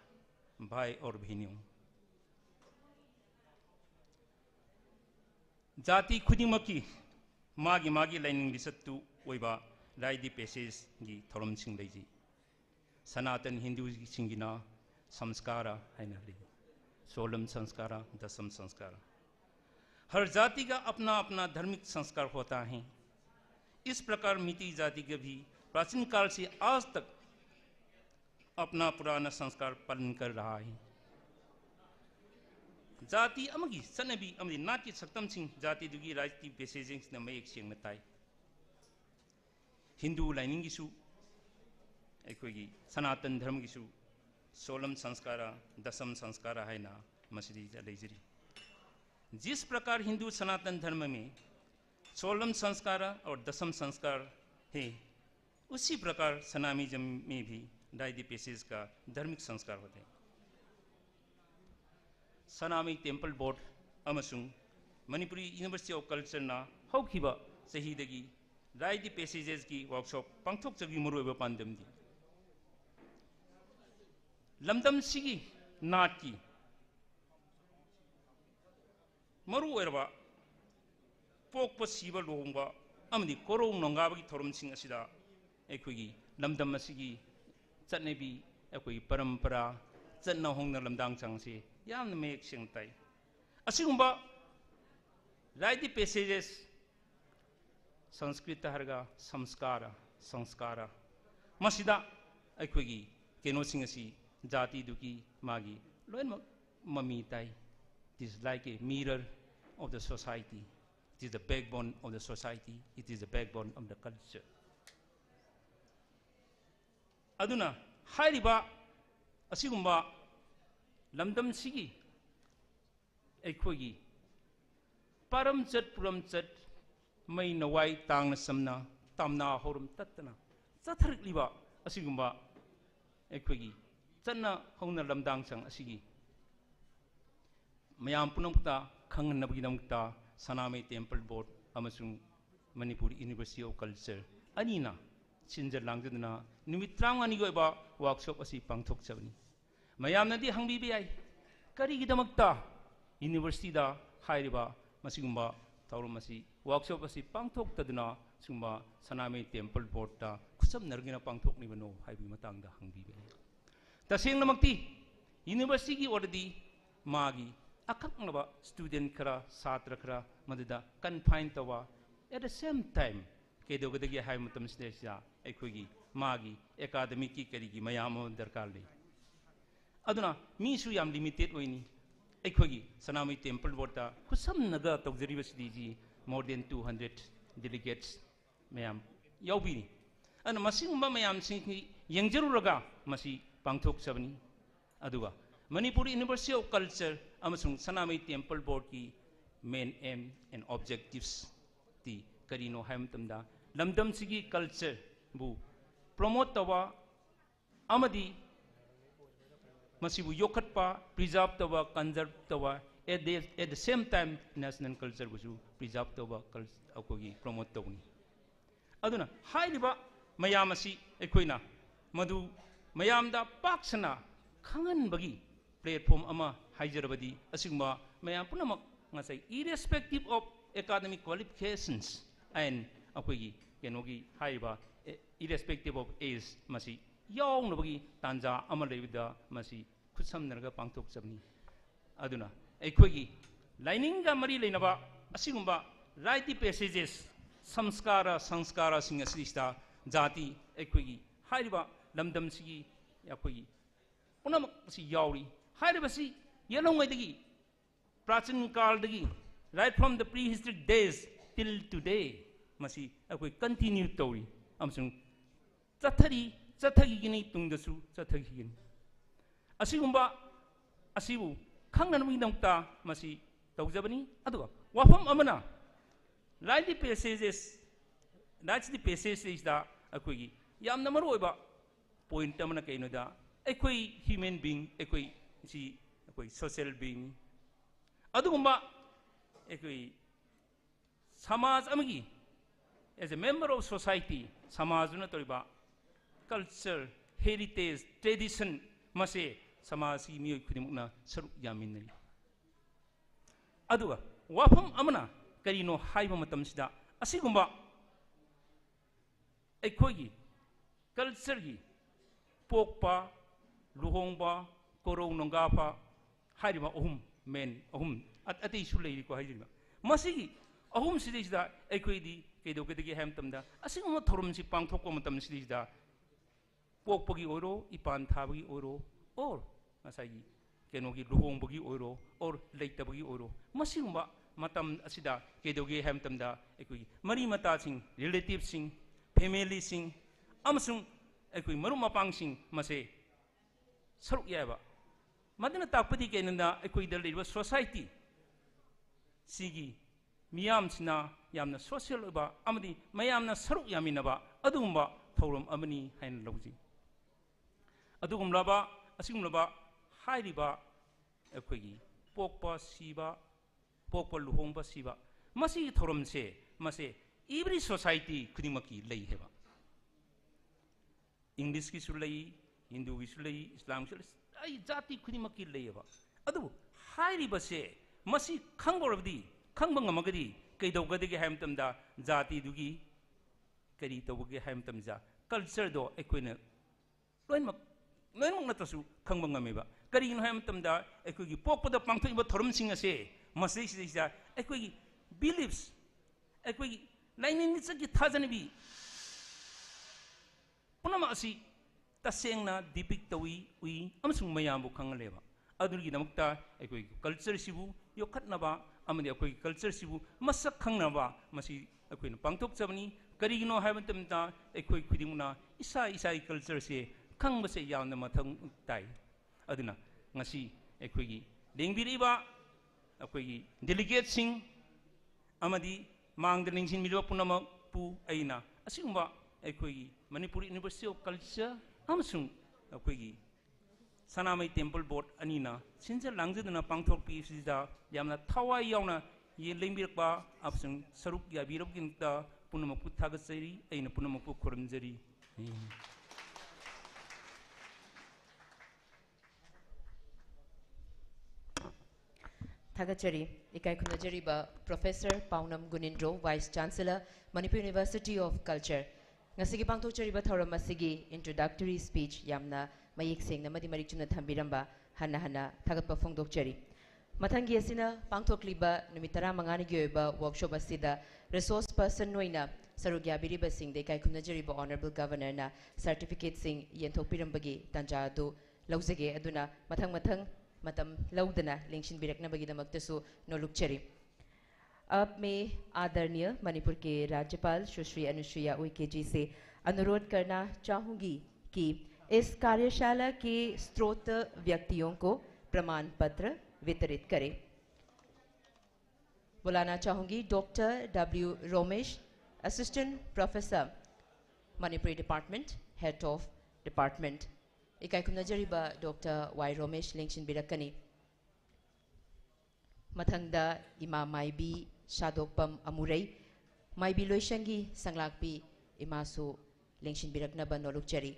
भाई और बहनों, जाति खुदिमकी मागी मागी लाइनिंग लिसत्तु ओइबा राइडी पेसेज की थोरम सिंह लेजी सनातन हिंदू सिंगिना संस्कार है सोलम संस्कार दसम संस्कार। हर जाति का अपना अपना धार्मिक संस्कार होता है। इस प्रकार मिति जाति के भी प्राचीन काल से आज तक अपना पुराना संस्कार पालन कर रहा है। जाति अमगी सनबी अमदी नाट्य सक्तम सिंह जाति दुगी राजनीति पेसेजिंग न मयेक सेंगना ताई। हिंदू लाइनिंग गिसु ꯑꯩꯈꯣꯏꯒꯤ ꯁꯅꯥꯇꯟ ꯙꯔꯃꯒꯤꯁꯨ सोलम संस्कार दशम संस्कार है ना मसीदी लेजरी। जिस प्रकार हिंदू सनातन धर्म में सोलम संस्कार और दशम संस्कार है, उसी प्रकार सनामिज्म में भी राइडी पेसेज का धार्मिक संस्कार होते हैं। सनामी टेम्पल बोर्ड अमसुंग मणिपुरी यूनिवर्सिटी ऑफ कल्चर ना हौखिबा सहीदगी राइडी पेसेजेस की वर्कशॉप पांगथोक जगी मुरुबा पांदमदी लमदम सिगी नाट की मरु ओरबा पोकप सिब लोंबा अमदी कोरों नंगाबगी थोरमसिंग असिदा एखोगी लमदम असिगी चटनेबी एखोगी परंपरा चटना होंगना लमदांग चांगसे यामन मेक सिंगताई असिगुंबा राइडी पेसेजेस संस्कृत हरगा संस्कार संस्कार मसिदा एखोगी केनोसिंग असि जाति दुकी मागी लोन ममी ताई। It is like a mirror of the society. It is the backbone of the society. It is the backbone of the culture. Aduna hairiba asigumba lamdam sigi aikhogi param chat puram chat mai nawai tang samna tamna horum tatna chathriba asigumba aikhogi चन्ना होना लमदांग संग असिगी मयाम पुनमता खंगनबगी नमता सनामे टेम्पल बोर्ड अमसुंग मणिपुर यूनिवर्सिटी ऑफ कल्चर अनीना सिंजर लांगदना निमित्रांग अनी गोबा वर्कशॉप असि पांगथोक चबनी मयाम नदी हंगबी आई करीगी दमकता यूनिवर्सिटी दा हाइरिबा मसिगुंबा तौरम असि वर्कशॉप असि पांगथोक तदना सुंबा सनामे टेम्पल बोर्ड ता खुसम नरगिना पांगथोक निबनो हाइबी मतंग दा हंगबी तसेंगनमक्ति यूनिवर्सिटी की ओरदी मागी अखकनबा स्टूडेंट खरा छात्र खरा मददा कन्फाइन तवा एट द सेम टाइम केदोगदगी हाय मतम स्टेजा एखोगी मागी एकेडमिक की करीगी मयाम दरकार ले अदुना मीसु याम लिमिटेड ओइनी एखोगी सनामी टेम्पल बोर्ड खुसम नगा तौजरीबसदी जी मोर देन 200 डेलीगेट्स मयाम यावबिनी अन मसिंगबा मयाम सिंगी यंगजरुरगा मसी पांगथोक सबनी अदुगा मणिपुर यूनिवर्सिटी ऑफ कल्चर अमसुंग सनामी टेम्पल बोर्ड की मेन एम एंड ऑब्जेक्टिव्स ती करीनो हायमतमदा लमदम सिगी कल्चर बु प्रमोट तवा अमदी मसिबु योखटपा प्रिजर्व तवा कंजर्व तवा at the same time national culture बुसु प्रिजर्व तवा अकोगी प्रमोट तवनी अदुना हाइलिबा मयामसी एखोइना मधु मयामदा पाक्सना खंगनबगी प्लेटफॉर्म अमा हाइजरबदी असिगमा मयाम पुनमक ngasai irrespective of academic qualifications and akogi kenogi haiba irrespective of age masi yawnabagi tanja ama leibida masi khutsamnarga pangthok chabni aduna aikogi lininga mari leinaba asigumba right passages samskara sanskara sing asista jati aikogi haiba lamdam sigi akogi punamak si yawri haiba si yelongaidagi प्राचीन काल दगी right from the prehistoric days till today masi akoi continue tawri amsung chathagi gini tungdasu chathagi gini asigumba asibu khangnanami namta masi tawjabani aduga wafam amana right the passages that's the passages da akoi gi yamna maroiba point amana kaino da akoi human being akoi si akoi social being अदुगुम्बा एकोई समाज अमगी as a member of society समाज न तोरिबा कल्चर हेरिटेज ट्रेडिशन मसे समाज की मियोय खुदिमुना सरुक यामिनरी अदुगा वाफम अमना करिनो हाइबा मतमसिदा असिगुम्बा एकोगी कल्चर की पोकपा लुहोंगबा कोरो नंगाफा हाइबा ओहुम मेन अहुम अति सुले को हाइजिबा मसिगी अहुम सिदिसदा एकोइदी केदो केदगी हैम तमदा असिगुम थोरम सि पांगथोको मतम सिदिसदा पोकपगी ओरो इपान थाबगी ओरो और मसागी केनोगी लुहोंबगी ओरो और लेतबगी ओरो मसिगुम मतम असिदा केदोगी हैम तमदा एकोई मरी मता सिंग रिलेटिव सिंग फैमिली सिंग अमसुंग ꯑꯩꯈꯣꯏ ꯃꯔꯨꯞ ꯃꯄꯥꯡꯁꯤꯡ ꯃꯁꯦ ꯁꯔꯨꯛ ꯌꯥꯏꯕ ꯃꯗꯨꯅ ꯇꯥꯛꯄꯗꯤ ꯀꯩꯅꯣꯗ ꯑꯩꯈꯣꯏꯗ ꯂꯩꯔꯤꯕ ꯁꯣꯁꯥꯏꯇꯤ ꯁꯤꯒꯤ ꯃꯤꯌꯥꯝꯁꯤꯅ ꯌꯥꯝꯅ ꯁꯣꯁꯤꯌꯦꯜ ꯑꯣꯏꯕ ꯑꯃꯗꯤ ꯃꯌꯥꯝꯅ ꯁꯔꯨꯛ ꯌꯥꯃꯤꯟꯅꯕ ꯑꯗꯨꯒꯨꯝꯕ ꯊꯧꯔꯝ ꯑꯃꯅꯤ ꯍꯥꯏꯅ ꯂꯧꯖꯩ ꯑꯁꯤꯒꯨꯝꯂꯕ ꯍꯥꯏꯔꯤꯕ ꯑꯩꯈꯣꯏꯒꯤ ꯄꯣꯛꯄ ꯁꯤꯕ ꯄꯣꯛꯄ ꯂꯨꯍꯣꯡꯕ ꯁꯤꯕ ꯃꯁꯤꯒꯤ ꯊꯧꯔꯝꯁꯦ ꯃꯁꯦ ꯏꯕ꯭ꯔꯤ ꯁꯣꯁꯥꯏꯇꯤ ꯈꯨꯗꯤꯡꯃꯛꯀꯤ ꯂꯩ ꯍꯥꯏꯕ इंग्लिश की हिंदू की इस्लाम की जाति खुदिमकी लेबा अदु हाइरिबसे मसी खंगोरबदी खंगबंगमगदी कईदौगदगे हायमतमदा जाति दुगी करी तौबगे हायमतमजा कल्चर दो एकोइना लोइनमक नतसु खंगबंगमेबा करीनो हायमतमदा एकोइगी पोकपदा पांगथोइबा थोरमसिंग असे मसीसिजा एकोइगी बिलीव्स एकोइगी लाइनिनिसगी थाजनबी पुनम असी तसेंगना दीपिक तवी उई अमसुंग मयामबु खंगलेबा अदुगी नमक्ता एकोइ कल्चर सिबु योखतनबा अमदि एकोइ कल्चर सिबु मसक खंगनबा मसी एकोइना पांगथोकजबनी करिगिनो हायबतमता एकोइ खुदिमुना इसा इसाई कल्चर से खंगबसे यावना मथंग ताई अदुना ngasi एकोइगी लेंबिरिबा एकोइगी डेलीगेट सिंग अमदि मांगद निंगसिन मिलवा पुनमक पु अइना असिगुंबा एकोइगी मणिपुर यूनिवर्सिटी ऑफ कल्चर अमसुंग अकोइगी सनामई टेम्पल बोर्ड अनीना सिंजर लांगजदना पांगथोकपीसिदा यामना थवाई यावना ये लेंबिरकबा अमसुंग सरुक याबिरबगिनता पुनमकु थागसरी अइना पुनमकु खुरमजरी थागचरी इकाई खुनजरीबा professor Paunam Gunindro vice chancellor Manipur university of culture ngasi pangthokchariba thoram asigi introductory speech yamna mayek sengna madi marik chuna thambiramba hana thagatpa phongdokchari mathangi asina pangthokliba numit 15 gi oiba workshop asida resource person noina sarugya biriba sing de kai khumnajariba honorable governor na certificate sing yenthokpirambagi tanja adu laujage aduna mathang matam laudana lengshin biraknabagi damaktasu nolukchari अब मैं आदरणीय मणिपुर के राज्यपाल सुश्री अनुसुईया उइके जी से अनुरोध करना चाहूँगी कि इस कार्यशाला के स्रोत व्यक्तियों को प्रमाण पत्र वितरित करें। बुलाना चाहूँगी doctor W Romesh, assistant professor, Manipuri department, head of department. इकाई खुमनजरीबा डॉक्टर वाई रोमेश लेंशिन बिरकनी। मथंगदा इमा माइबी शादोकपम अमुरई माइबी लोइशंगी संगलाकपी इमासु लेंशिन बिरकनबा नोलुकचरी।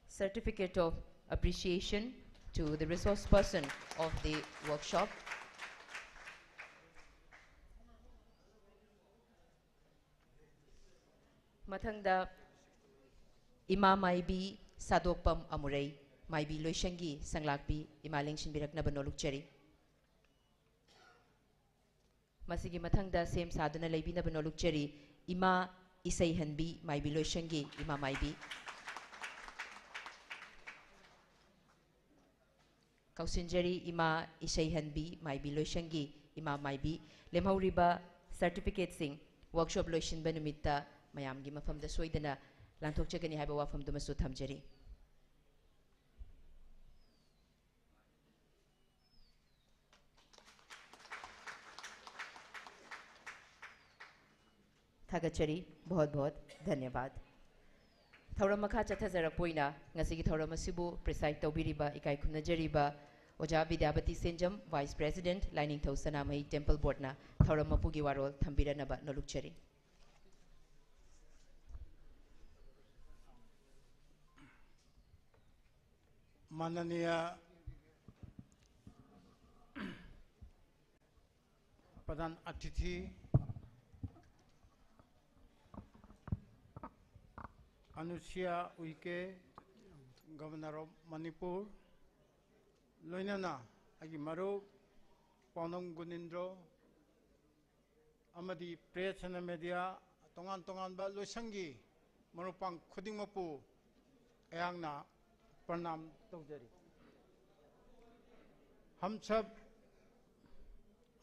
Certificate of appreciation to the resource person of the workshop. Mathangda Ima Maibi Sadokpam Amurei Maibi Loishangi Sanglakpi Ima Lengshin Biraknaba Nolukchari. Masigi Mathangda Sem Sadana Laibinaba Nolukchari Ima Isai Hanbi Maibi Loishangi Ima Maibi. Kausinjari Ima Isai Hanbi Maibi Loishangi Ima Maibi Lemhauriba certificate sing workshop Loishin Benumita Mayamgi Mafam the Soidana Lantok Chagani Habawa from the Masut Hamjari. Thagachari, बहुत बहुत धन्यवाद। थौरम मखा चथजरपोइना ngasi थौरम asibu preside tawbiriba ikai khumnajariba ओजा Vidyapati सेंजम vice president Lainingthou Sanamahi temple board ना थौरम मपुगी वारोल थंबिरनबा नलुकचरी। माननीय प्रधान अतिथि अनुसुईया उइके गवर्नर ऑफ मणिपुर लोइनना आगी मरो पाउनम गुनिंद्रो अमदी प्रेस एंड मीडिया तोंगान तोंगान बा लोइसंगी मरुपांग खुदिंगमपु अयांगना प्रणाम तौजरी। हम सब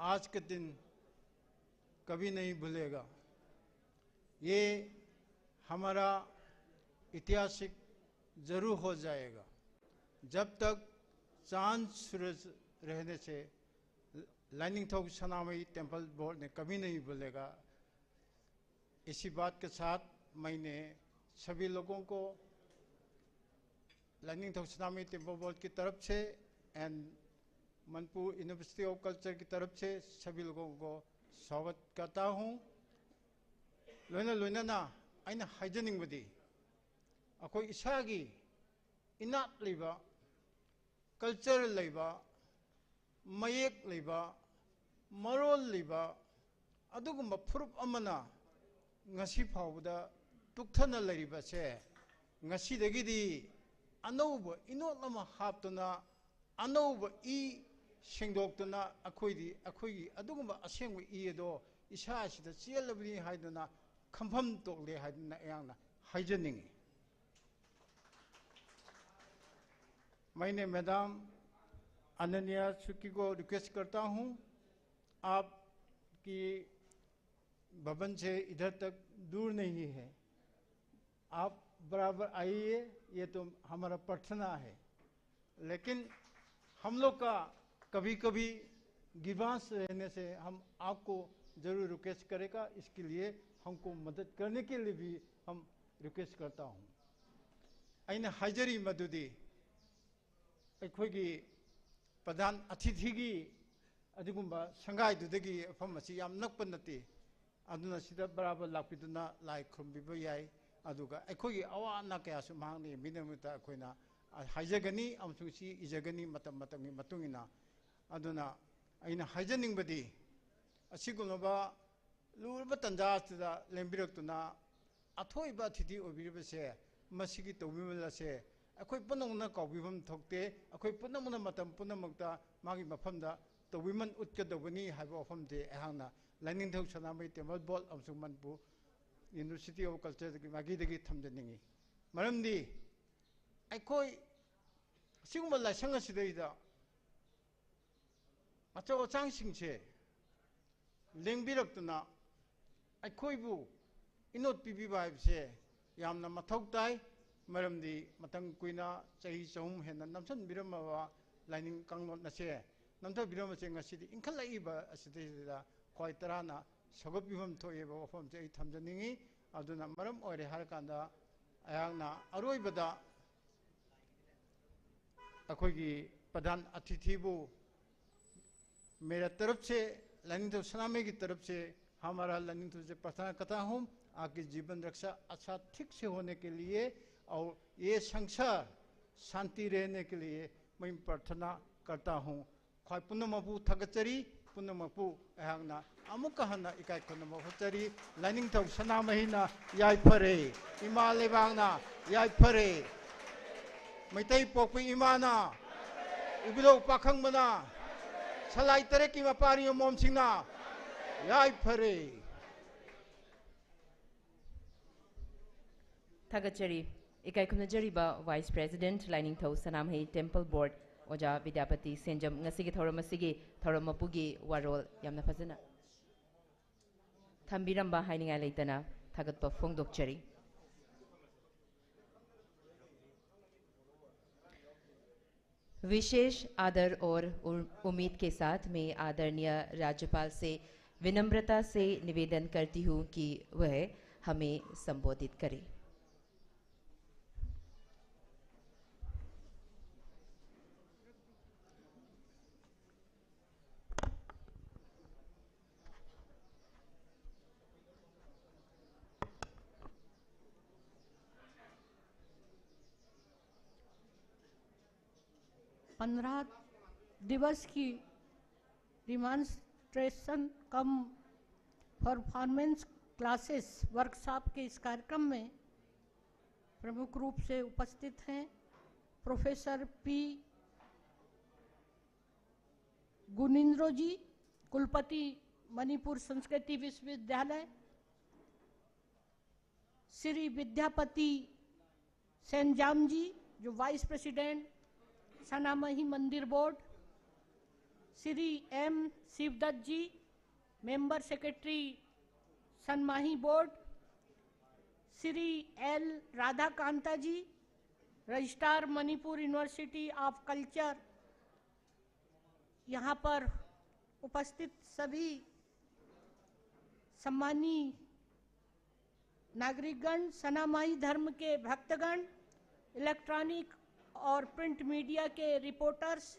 आज के दिन कभी नहीं भूलेगा। ये हमारा ऐतिहासिक जरूर हो जाएगा। जब तक चांद सूरज रहने से लाइनिंगथौक सनामही टेम्पल बोर्ड ने कभी नहीं भूलेगा। इसी बात के साथ मैंने सभी लोगों को लाइनिंगथौक सनामही टेम्पल बोर्ड की तरफ से and Manipur university of culture की तरफ से सभी लोगों को स्वागत करता हूँ। लोइना अइना हाइजनिंगबदी अखोई इसागी इनात लेबा कल्चर लेबा मयेक लेबा मरोल लेबा अदुगुम्बा फुरुप अमना ngasi फाउबदा तुक्थना लरिबसे ngasi दगिदी अनौब इनोट लमा हापतना अनौब ई सेंगदोक्तना अखोइदी अखोइगी अदुगुम्बा असेंग ई एदो इसा असिदा चेलबनी हाइदना खंफम तोले हाइदना यांगना हाइजनिंग। मैंने मैडम अनन्या सुकी को रिक्वेस्ट करता हूँ, आपकी भवन से इधर तक दूर नहीं है, आप बराबर आइए, ये तो हमारा प्रार्थना है। लेकिन हम लोग का कभी कभी गिवांस रहने से हम आपको जरूर रिक्वेस्ट करेगा, इसके लिए हमको मदद करने के लिए भी हम रिक्वेस्ट करता हूँ। अइना हाइजरी मदुदी अखोगी प्रधान अतिथि की अदुगुम्बा संगाइदुदगी फम असि याम नक्प नते अदुना सिदा बराबर लापिदुना लाई खुरबिबा याई अदुगा अखोगी अवा अना कयासु मांगने मिनमुता अखोइना हाइजगनी अमसुंग सि इजगनी मतम मतंगी मतुंगिना अदुना अइना हाइजनिंगबदी असिगुलबा लुरबा तंजासदा लेंबिरक्तुना अथोइबा अतिथि ओबिरबसे मसिगी तौबिमलसे अखोई पुनमना कौबिबम थोक्ते अखोई पुनमना मतम पुनमक्ता मागी मफमदा तौबिमन उतकदबनी हाइबा अफमदे एहांगना लाइनिंगथौक सनामही टेम्पल बोर्ड अमसुंग मणिपुर यूनिवर्सिटी ऑफ कल्चर की मागीदगी थमजनिंगी मरमदी अखोई सिगुम्बा लाइसंग असिदैदा अचौ अचांगसिंगसे लेंबिरक्तुना अखोइबु इनोट पिबिबा हाइबसे यामना मथौ ताई मरमदी मतंग कुइना चही चहुम हेना नमसन बिरमवा लाइनिंग कांगलोट नसे नमथा बिरमसे ngasiदी इंखलाइबा असिदैदा ख्वाइ तराना सगपिबम थोएबा वफम से थमजनिंगी अदुना मरम ओरे हारकांदा अयांगना अरोइबदा अखोगी प्रधान अतिथिबु मेरा तरफ से लाइनिंग सनामे की तरफ से हमारा लाइनिंग से प्रार्थना करता हूँ, आपकी जीवन रक्षा अच्छा ठीक से होने के लिए और ये संसार शांति रहने के लिए मैं प्रार्थना करता हूँ। ख्वाइ पुनमपु थगचरी पुनमपु अहांगना अमुक हना इकाई खुनमो होचरी लाइनिंग थौ सनामहीना याइफरे इमा लेबांगना याइफरे मैतै पोकपु इमाना इबिलो पाखंगमना सलाई तरे की मपारियो मोमसिंगना याइफरे थागचरी इकाई खुनजरीबा vice president Lainingthou Sanamahi temple board ओजा विद्यापति सेंजम ngasi थौरम मपुगी वारोल यामना फजना थंबिरंबा हाइनिंगा लेतना थागतपा फोंगदोकचरी। विशेष आदर और उम्मीद के साथ मैं आदरणीय राज्यपाल से विनम्रता से निवेदन करती हूँ कि वह हमें संबोधित करें। दिवस की डिमॉन्स्ट्रेशन कम परफॉर्मेंस क्लासेस वर्कशॉप के इस कार्यक्रम में प्रमुख रूप से उपस्थित हैं प्रोफेसर पी गुनिंद्रो जी, कुलपति मणिपुर संस्कृति विश्वविद्यालय, श्री विद्यापति सेंजाम जी जो वाइस प्रेसिडेंट सनामही मंदिर board, Shri M Shivdatt ji, member secretary Sanamahi board, Shri L Radhakanta ji, registrar Manipur university of culture, यहाँ पर उपस्थित सभी सम्मानीय नागरिकगण, सनामाही धर्म के भक्तगण, इलेक्ट्रॉनिक और प्रिंट मीडिया के रिपोर्टर्स,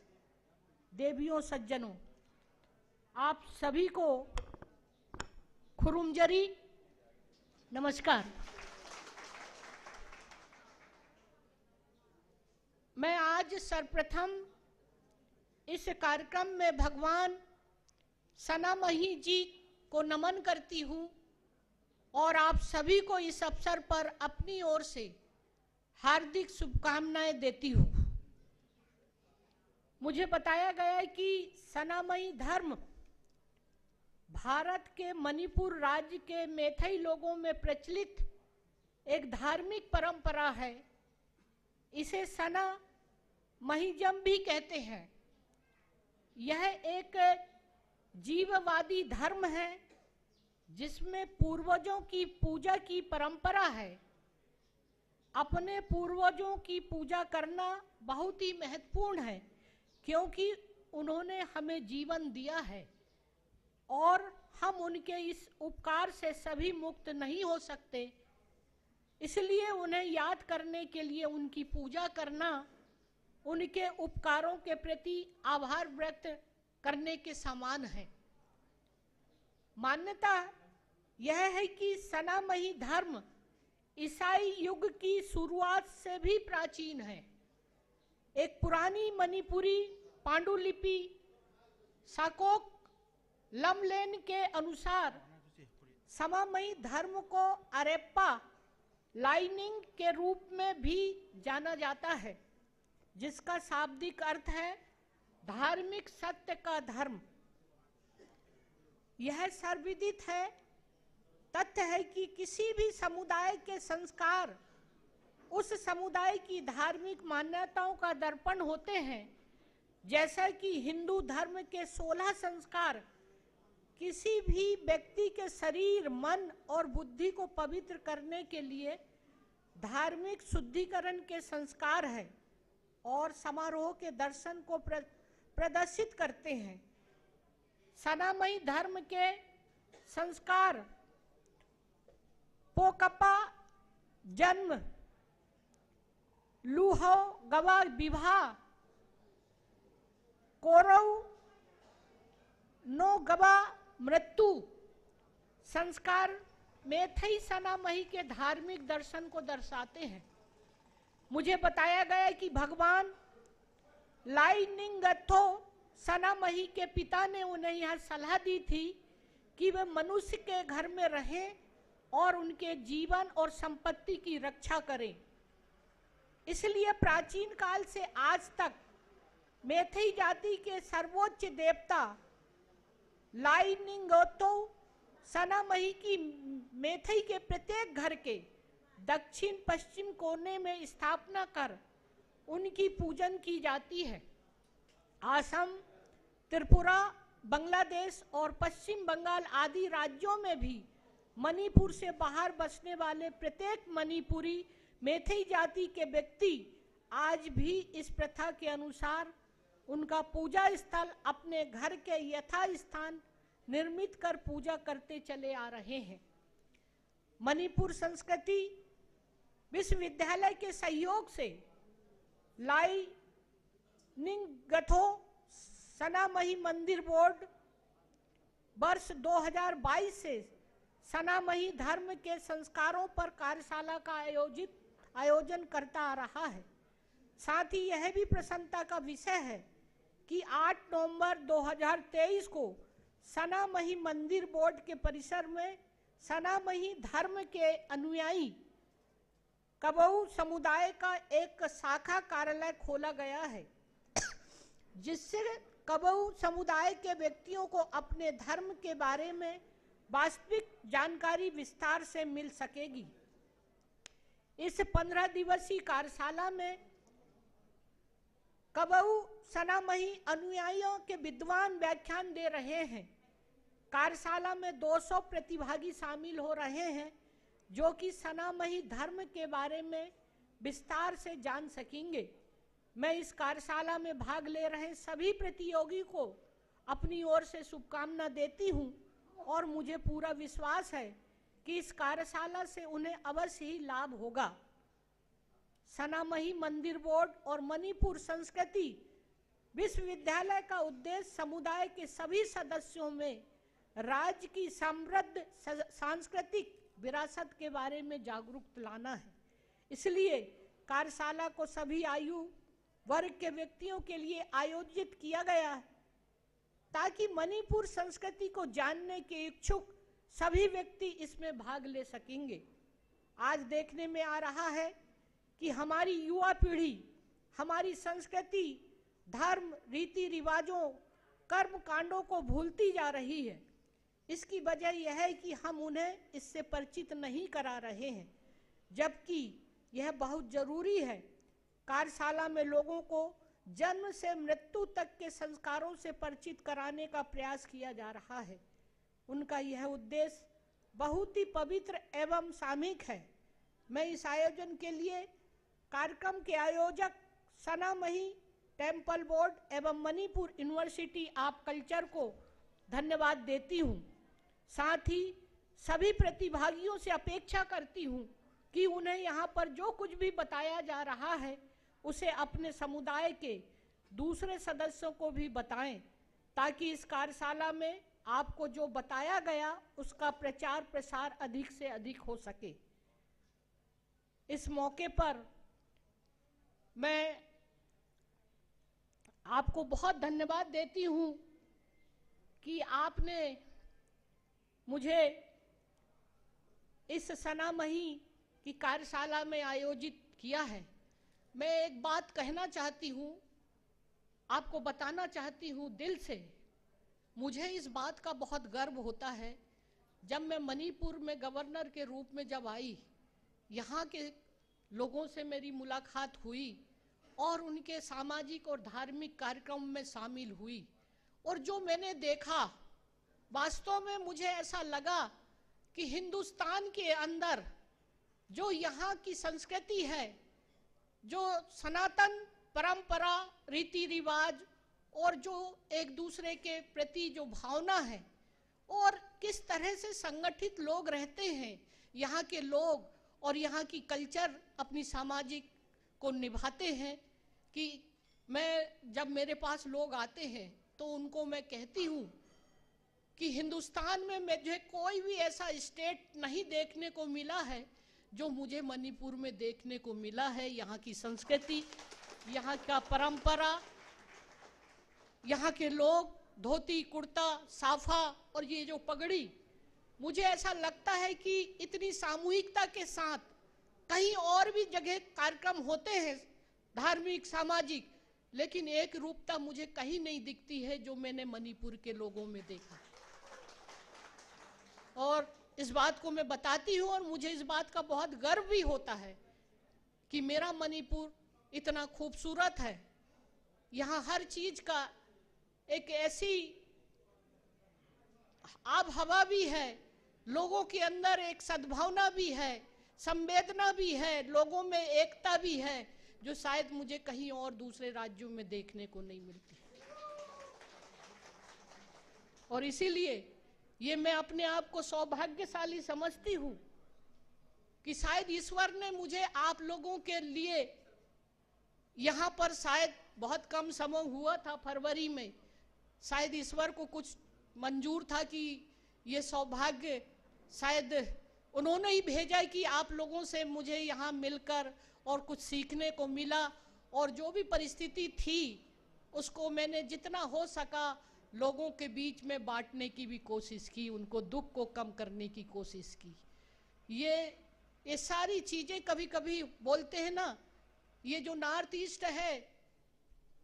देवियों सज्जनों, आप सभी को खुरुमजरी नमस्कार। मैं आज सर्वप्रथम इस कार्यक्रम में भगवान सनामही जी को नमन करती हूँ और आप सभी को इस अवसर पर अपनी ओर से हार्दिक शुभकामनाएं देती हूँ। मुझे बताया गया है कि सनामही धर्म भारत के मणिपुर राज्य के मैथई लोगों में प्रचलित एक धार्मिक परंपरा है। इसे सना महिजम भी कहते हैं। यह एक जीववादी धर्म है जिसमें पूर्वजों की पूजा की परंपरा है। अपने पूर्वजों की पूजा करना बहुत ही महत्वपूर्ण है क्योंकि उन्होंने हमें जीवन दिया है और हम उनके इस उपकार से सभी मुक्त नहीं हो सकते। इसलिए उन्हें याद करने के लिए उनकी पूजा करना उनके उपकारों के प्रति आभार व्यक्त करने के समान है। मान्यता यह है कि सनामही धर्म ईसाई युग की शुरुआत से भी प्राचीन है। एक पुरानी मणिपुरी पांडुलिपि साकोक लमलेन के अनुसार सनामही धर्म को अरेप्पा लाइनिंग के रूप में भी जाना जाता है, जिसका शाब्दिक अर्थ है धार्मिक सत्य का धर्म। यह सर्वविदित है, तथ्य है कि किसी भी समुदाय के संस्कार उस समुदाय की धार्मिक मान्यताओं का दर्पण होते हैं। जैसा कि हिंदू धर्म के 16 संस्कार किसी भी व्यक्ति के शरीर, मन और बुद्धि को पवित्र करने के लिए धार्मिक शुद्धिकरण के संस्कार है और समारोह के दर्शन को प्रदर्शित करते हैं। सनामही धर्म के संस्कार पोकपा जन्म, लूहो गवा विवाह, कोरव नो गवा मृत्यु संस्कार मैथई सनामही के धार्मिक दर्शन को दर्शाते हैं। मुझे बताया गया कि भगवान लाइनिंगथो सनामही के पिता ने उन्हें यह सलाह दी थी कि वे मनुष्य के घर में रहें और उनके जीवन और संपत्ति की रक्षा करें। इसलिए प्राचीन काल से आज तक मैथई जाति के सर्वोच्च देवता लाइनिंगथो सनामही की मैथई के प्रत्येक घर के दक्षिण पश्चिम कोने में स्थापना कर उनकी पूजन की जाती है। असम, त्रिपुरा, बांग्लादेश और पश्चिम बंगाल आदि राज्यों में भी मणिपुर से बाहर बसने वाले प्रत्येक मणिपुरी मैथई जाति के व्यक्ति आज भी इस प्रथा के अनुसार उनका पूजा स्थल अपने घर के यथा स्थान निर्मित कर पूजा करते चले आ रहे हैं। मणिपुर संस्कृति विश्वविद्यालय के सहयोग से लाइनिंगथो सनामही मंदिर बोर्ड वर्ष 2022 से सनामही धर्म के संस्कारों पर कार्यशाला का आयोजन करता आ रहा है। साथ ही यह भी प्रसन्नता का विषय है कि 8 नवंबर 2023 को सनामही मंदिर बोर्ड के परिसर में सनामही धर्म के अनुयायी कबऊ समुदाय का एक शाखा कार्यालय खोला गया है, जिससे कबऊ समुदाय के व्यक्तियों को अपने धर्म के बारे में वास्तविक जानकारी विस्तार से मिल सकेगी। इस 15 दिवसीय कार्यशाला में कबहू सनामही अनुयायियों के विद्वान व्याख्यान दे रहे हैं। कार्यशाला में 200 प्रतिभागी शामिल हो रहे हैं जो कि सनामही धर्म के बारे में विस्तार से जान सकेंगे। मैं इस कार्यशाला में भाग ले रहे सभी प्रतियोगी को अपनी ओर से शुभकामना देती हूं और मुझे पूरा विश्वास है कि इस कार्यशाला से उन्हें अवश्य ही लाभ होगा। सनामही मंदिर बोर्ड और मणिपुर संस्कृति विश्वविद्यालय का उद्देश्य समुदाय के सभी सदस्यों में राज्य की समृद्ध सांस्कृतिक विरासत के बारे में जागरूकता लाना है। इसलिए कार्यशाला को सभी आयु वर्ग के व्यक्तियों के लिए आयोजित किया गया है ताकि मणिपुर संस्कृति को जानने के इच्छुक सभी व्यक्ति इसमें भाग ले सकेंगे। आज देखने में आ रहा है कि हमारी युवा पीढ़ी हमारी संस्कृति, धर्म, रीति रिवाजों, कर्म कांडों को भूलती जा रही है। इसकी वजह यह है कि हम उन्हें इससे परिचित नहीं करा रहे हैं, जबकि यह बहुत जरूरी है। कार्यशाला में लोगों को जन्म से मृत्यु तक के संस्कारों से परिचित कराने का प्रयास किया जा रहा है। उनका यह उद्देश्य बहुत ही पवित्र एवं सामूहिक है। मैं इस आयोजन के लिए कार्यक्रम के आयोजक सनामही टेम्पल बोर्ड एवं मणिपुर यूनिवर्सिटी ऑफ कल्चर को धन्यवाद देती हूँ। साथ ही सभी प्रतिभागियों से अपेक्षा करती हूँ कि उन्हें यहाँ पर जो कुछ भी बताया जा रहा है उसे अपने समुदाय के दूसरे सदस्यों को भी बताएं, ताकि इस कार्यशाला में आपको जो बताया गया उसका प्रचार प्रसार अधिक से अधिक हो सके। इस मौके पर मैं आपको बहुत धन्यवाद देती हूँ कि आपने मुझे इस सनामही की कार्यशाला में आयोजित किया है। मैं एक बात कहना चाहती हूँ, आपको बताना चाहती हूँ दिल से। मुझे इस बात का बहुत गर्व होता है, जब मैं मणिपुर में गवर्नर के रूप में जब आई, यहाँ के लोगों से मेरी मुलाकात हुई और उनके सामाजिक और धार्मिक कार्यक्रम में शामिल हुई, और जो मैंने देखा वास्तव में मुझे ऐसा लगा कि हिंदुस्तान के अंदर जो यहाँ की संस्कृति है, जो सनातन परंपरा, रीति रिवाज और जो एक दूसरे के प्रति जो भावना है और किस तरह से संगठित लोग रहते हैं यहाँ के लोग, और यहाँ की कल्चर अपनी सामाजिक को निभाते हैं, कि मैं जब मेरे पास लोग आते हैं तो उनको मैं कहती हूँ कि हिंदुस्तान में मुझे कोई भी ऐसा स्टेट नहीं देखने को मिला है जो मुझे मणिपुर में देखने को मिला है। यहाँ की संस्कृति, यहाँ का परंपरा, यहाँ के लोग, धोती कुर्ता साफा और ये जो पगड़ी, मुझे ऐसा लगता है कि इतनी सामूहिकता के साथ कहीं और भी जगह कार्यक्रम होते हैं धार्मिक सामाजिक, लेकिन एक रूपता मुझे कहीं नहीं दिखती है जो मैंने मणिपुर के लोगों में देखा। और इस बात को मैं बताती हूँ और मुझे इस बात का बहुत गर्व भी होता है कि मेरा मणिपुर इतना खूबसूरत है। यहाँ हर चीज का एक ऐसी आब हवा भी है, लोगों के अंदर एक सद्भावना भी है, संवेदना भी है, लोगों में एकता भी है, जो शायद मुझे कहीं और दूसरे राज्यों में देखने को नहीं मिलती। और इसीलिए ये मैं अपने आप को सौभाग्यशाली समझती हूँ कि शायद ईश्वर ने मुझे आप लोगों के लिए यहाँ पर, शायद बहुत कम समय हुआ था फरवरी में, शायद ईश्वर को कुछ मंजूर था कि ये सौभाग्य शायद उन्होंने ही भेजा कि आप लोगों से मुझे यहाँ मिलकर और कुछ सीखने को मिला। और जो भी परिस्थिति थी उसको मैंने जितना हो सका लोगों के बीच में बांटने की भी कोशिश की, उनको दुख को कम करने की कोशिश की। ये सारी चीज़ें कभी कभी बोलते हैं ना, ये जो नॉर्थ ईस्ट है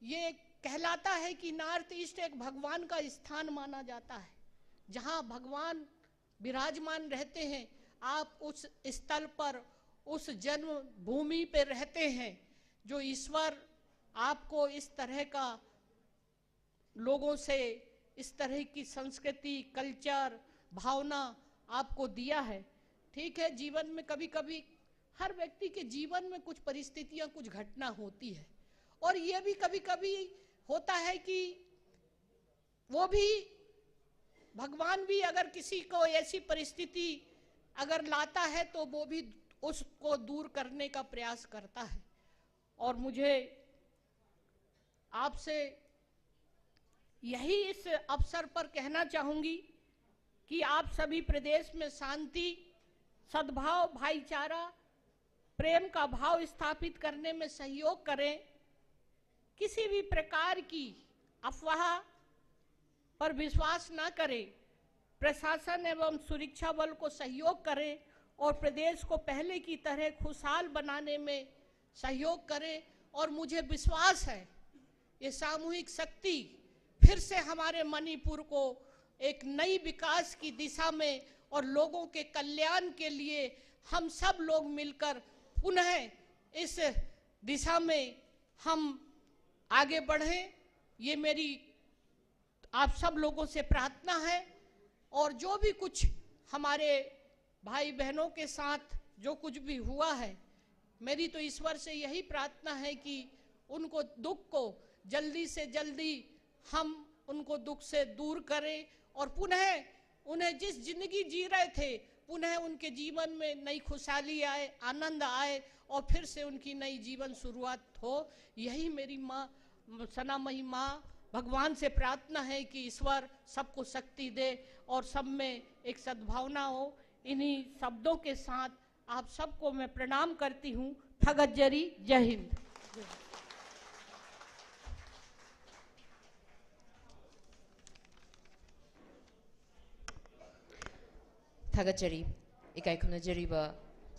ये कहलाता है कि नॉर्थ ईस्ट एक भगवान का स्थान माना जाता है, जहाँ भगवान विराजमान रहते हैं। आप उस स्थल पर, उस जन्म भूमि पे रहते हैं जो ईश्वर आपको इस तरह का लोगों से इस तरह की संस्कृति, कल्चर, भावना आपको दिया है। ठीक है, जीवन में कभी कभी हर व्यक्ति के जीवन में कुछ परिस्थितियां, कुछ घटना होती है, और ये भी कभी कभी होता है कि वो भी, भगवान भी अगर किसी को ऐसी परिस्थिति अगर लाता है तो वो भी उसको दूर करने का प्रयास करता है। और मुझे आपसे यही इस अवसर पर कहना चाहूंगी कि आप सभी प्रदेश में शांति, सद्भाव, भाईचारा, प्रेम का भाव स्थापित करने में सहयोग करें। किसी भी प्रकार की अफवाह पर विश्वास न करें। प्रशासन एवं सुरक्षा बल को सहयोग करें और प्रदेश को पहले की तरह खुशहाल बनाने में सहयोग करें। और मुझे विश्वास है ये सामूहिक शक्ति फिर से हमारे मणिपुर को एक नई विकास की दिशा में और लोगों के कल्याण के लिए हम सब लोग मिलकर पुनः इस दिशा में हम आगे बढ़ें, ये मेरी आप सब लोगों से प्रार्थना है। और जो भी कुछ हमारे भाई बहनों के साथ जो कुछ भी हुआ है, मेरी तो ईश्वर से यही प्रार्थना है कि उनको दुख को जल्दी से जल्दी हम उनको दुख से दूर करें और पुनः उन्हें जिस जिंदगी जी रहे थे पुनः उनके जीवन में नई खुशहाली आए, आनंद आए और फिर से उनकी नई जीवन शुरुआत हो। यही मेरी माँ सनामही माँ भगवान से प्रार्थना है कि ईश्वर सबको शक्ति दे और सब में एक सद्भावना हो। इन्हीं शब्दों के साथ आप सबको मैं प्रणाम करती हूँ। थगज्जरी, जय Hind. Thagachari, Ikai Khunajariba,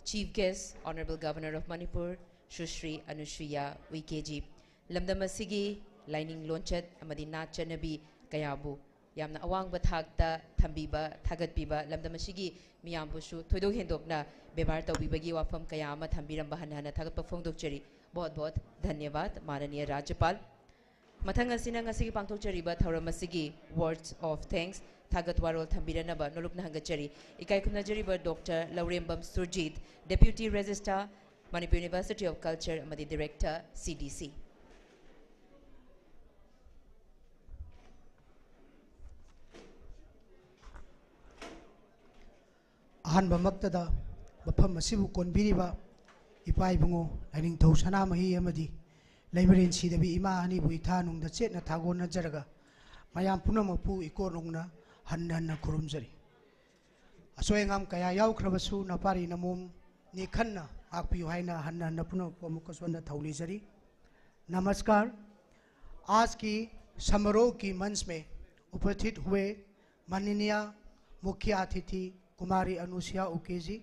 Chief Guest, Honorable Governor of Manipur, Sushri Anusuya Uikeji, Lamdamasigi, Lining Lonchet, Amadi Nachanabi, Kayabu, Yamna Awang Bathagta, Tambiba, Tagatbiba, Lamdamasigi, Miyambushu, Todo Hindokna, Bebarta Bibagi Wapam Kayama, Tambiram Bahanana, Tagat Pafongdokchari, Bot, Dhanyavad, Marania Rajapal. Matanga Sinangasigi Pangtokchariba, Tauраmasigi, words of thanks. Thagat warol thambiranaba nolukna hangachari ikai khunajariba Dr. Laurembam Surjit, Deputy Registrar, Manipur University of Culture, amadi Director, CDC. Ahanba maktada bafam asibu konbiriba ipai bungo laning thau sanamahi amadi laimarin sidabi ima ani bu ithanung da chetna thagona jaraga mayam punamapu ikonungna Hanna Kurumzari. Asoengam kaya yaw krabasu napari namum ni khanna akpi haina hanna napuna pomukaswanda thaulijari. नमस्कार, आज की समारोह की मंच में उपस्थित हुए माननीय मुख्य अतिथि कुमारी अनुसुया उइके जी,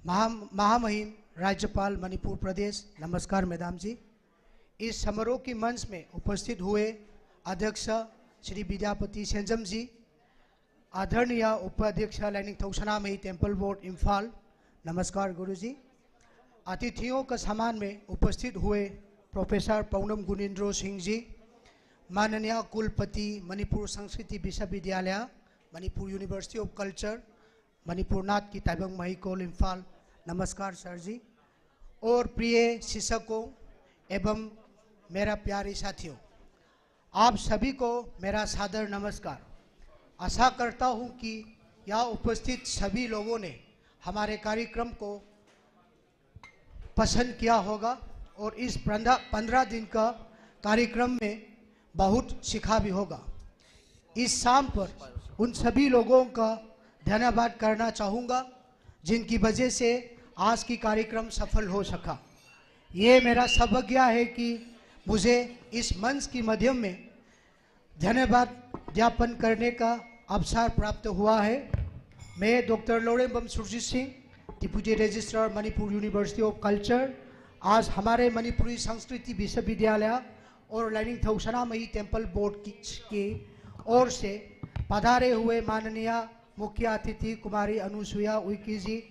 महामहिम राज्यपाल मणिपुर प्रदेश, नमस्कार मैडम जी। इस समारोह की मंच में उपस्थित हुए अध्यक्ष श्री विद्यापति सेंजम जी, आदरणीय उपाध्यक्ष लाइनिंग थौ सनामही टेम्पल बोर्ड इम्फाल, नमस्कार गुरु जी। अतिथियों का सम्मान में उपस्थित हुए प्रोफेसर पौनम गुनिंद्रो सिंह जी, माननीय कुलपति मणिपुर संस्कृति विश्वविद्यालय, Manipur university of culture, Manipur नाथ की ताइबंग महिकोल इम्फाल, नमस्कार सर जी। और प्रिय शिक्षकों एवं मेरा प्यारे साथियों, आप सभी को मेरा सादर नमस्कार। आशा करता हूं कि यहाँ उपस्थित सभी लोगों ने हमारे कार्यक्रम को पसंद किया होगा और इस 15 दिन का कार्यक्रम में बहुत सीखा भी होगा। इस शाम पर उन सभी लोगों का धन्यवाद करना चाहूँगा जिनकी वजह से आज की कार्यक्रम सफल हो सका। ये मेरा सौभाग्य है कि मुझे इस मंच के माध्यम में धन्यवाद ज्ञापन करने का अवसर प्राप्त हुआ है। मैं doctor Laurembam Surjit Singh, deputy registrar Manipur university of culture, आज हमारे मणिपुरी संस्कृति विश्वविद्यालय और लाइनिंग थौ सनामही टेम्पल बोर्ड की ओर से पधारे हुए माननीय मुख्य अतिथि कुमारी अनुसुया उइके जी,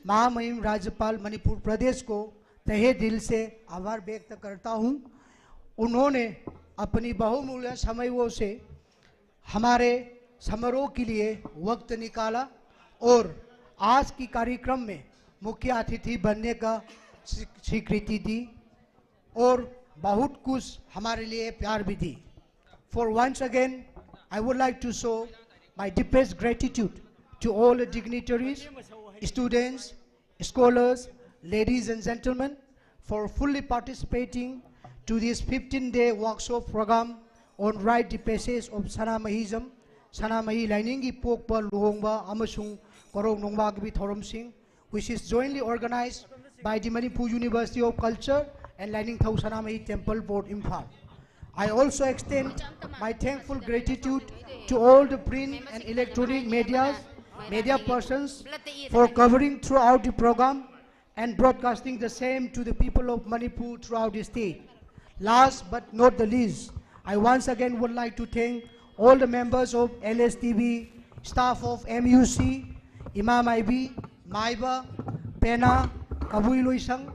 महामहिम राज्यपाल मणिपुर प्रदेश को तहे दिल से आभार व्यक्त करता हूँ। उन्होंने अपनी बहुमूल्य समयों से हमारे समारोह के लिए वक्त निकाला और आज की कार्यक्रम में मुख्य अतिथि बनने का स्वीकृति दी और बहुत कुछ हमारे लिए प्यार भी दी। For once again, I would like to show my deepest gratitude to all the dignitaries, students, scholars, ladies and gentlemen, for fully participating to this 15-day workshop program on Rite the Passage of Sanamahism, Sanamahi Lainingi Pokpa Luhongba Amasung Korong Nongba Gibi Thorom Singh, which is jointly organized by the Manipur University of Culture and Lining Thau Sanamahi Temple Board Imphal. I also extend my thankful gratitude to all the print and electronic media persons for covering throughout the program and broadcasting the same to the people of Manipur throughout the state. Last but not the least, I once again would like to thank all the members of LSTV, staff of MUC, Imam IB, Maiba, Pena, Kabui Luisang,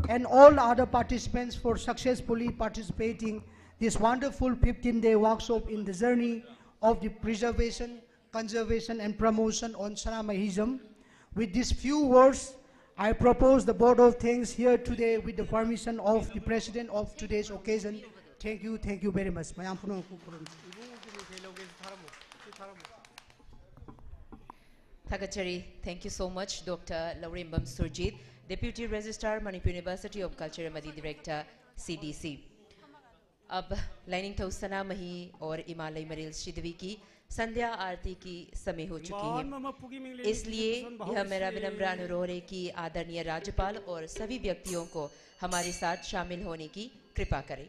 and all other participants for successfully participating this wonderful 15-day workshop in the journey of the preservation, conservation, and promotion on Sanamahism. With these few words, I propose the vote of thanks here today with the permission of the president of today's occasion. Thank you very much. Thakachari, thank you so much, Dr. Laurimbam Surjit, Deputy Registrar, Manipur University of Culture Amadi Director, CDC. अब लाइनिंग थौ सनामही और इमालय मरील श्रीदेवी की संध्या आरती की समय हो चुकी है, इसलिए यह मेरा विनम्र अनुरोध है कि आदरणीय राज्यपाल और सभी व्यक्तियों को हमारे साथ शामिल होने की कृपा करें।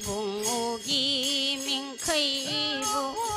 봉옥이 민크이부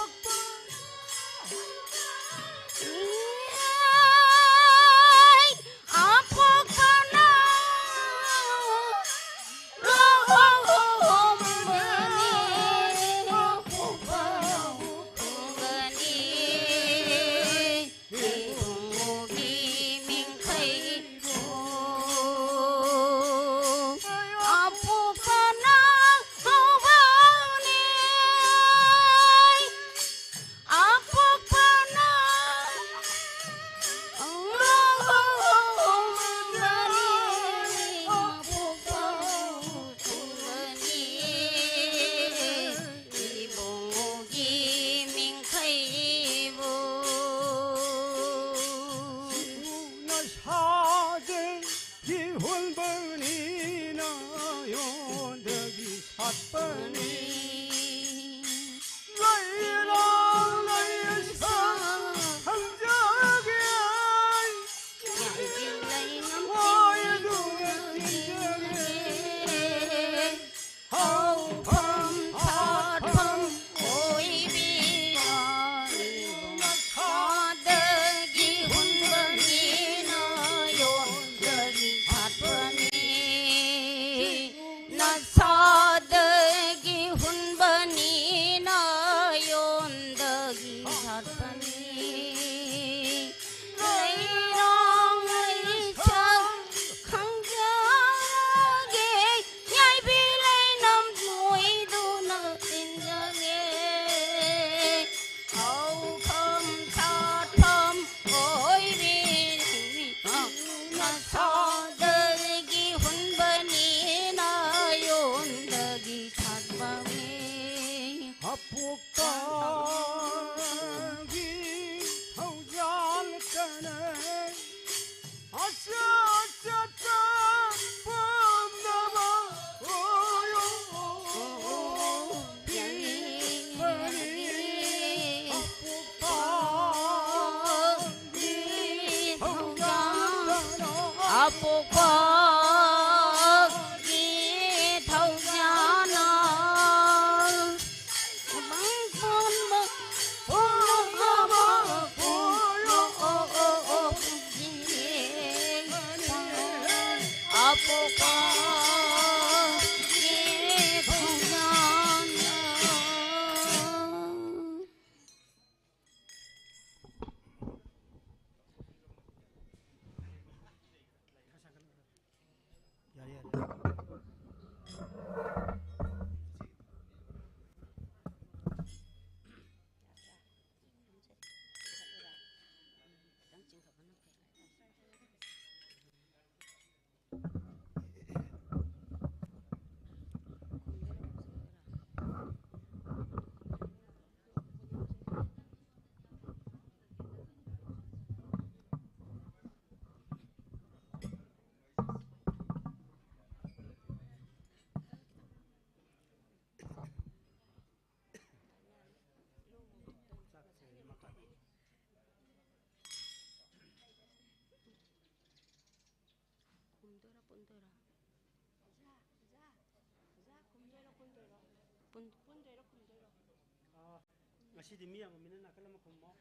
ngasi mi ang mina nakala mo kumo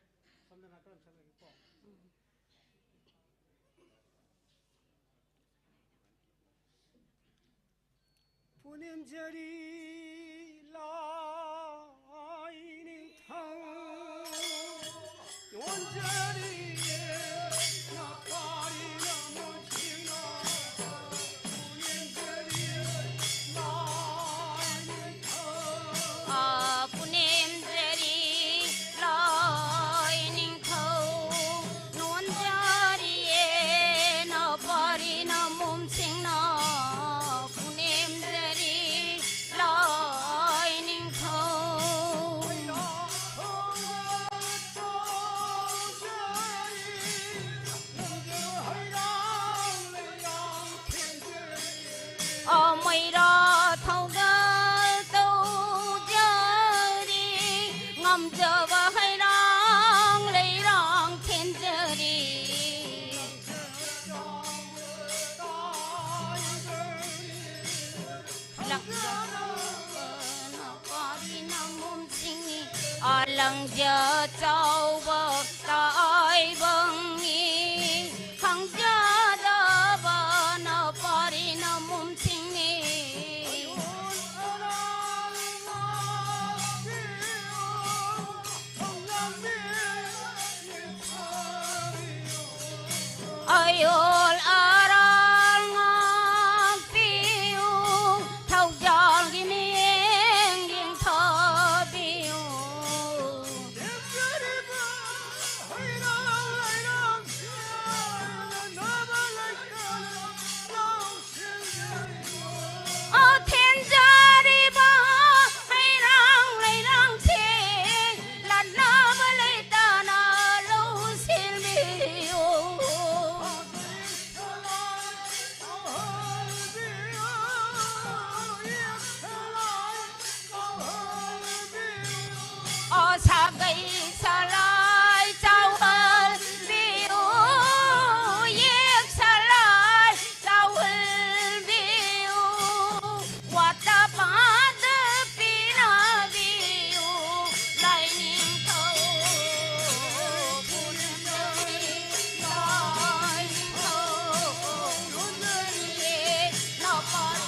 samda nakala sa ko punem jari laining thang yon jari na pari na mo china punem jari laining thang punem jari laining thang non jari na pari na mom china punem jari laining thang mày ra thâu ga tâu jari ngam jawa hai rang lei rang thiên jari lặng Alang giờ châu bờ tại vâng nghi khang giờ đó bờ nó bari nó mum chinh nghi ayol aral ngọc piu thâu giòn gi miếng nghiêng thơ piu ở thiên gia đi ba hay răng lấy răng chê là nó mới lấy ta na lâu xin miu ở xa gây xa lại cháu hơn biu yết xa lại cháu hơn biu what the bad pina biu lại nhìn thâu buồn đời nói thâu buồn đời nó còn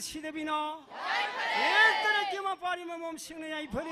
시대비나 일단은 끼만 빠리면 몸 식느냐 이 퍼리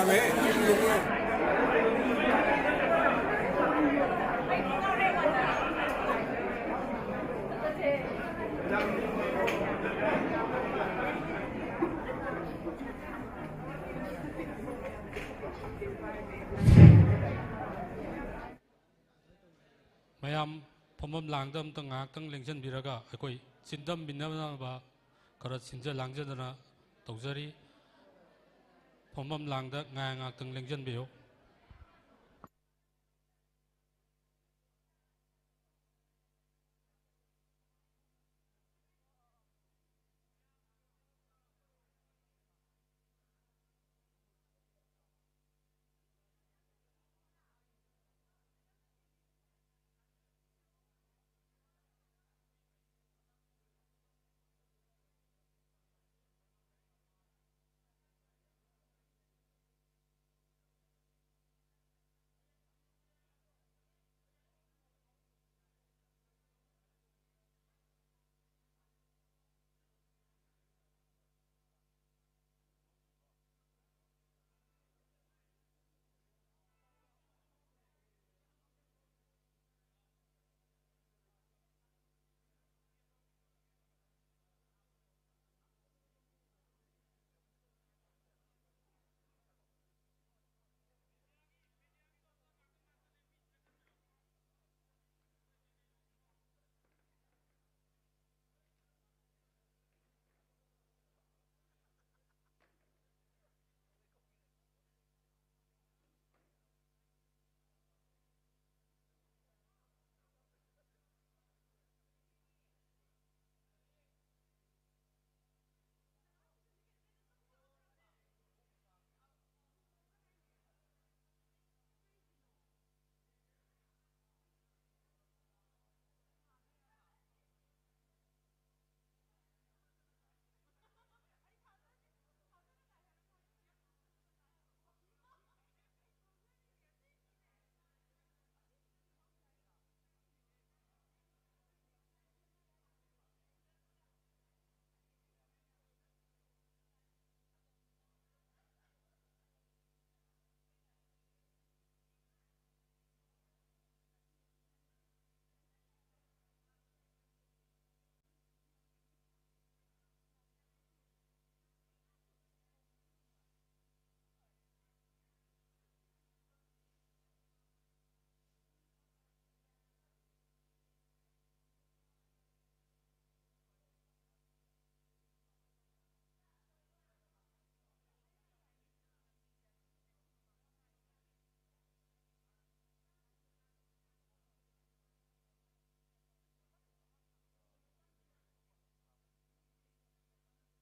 ma'am फमम लांगदम तंग लेंजन बिरगा अकोई सिंदम बिनबा खर Synge लांजदना तौजरी फमम लांगद nga ngak tang lengjan biyo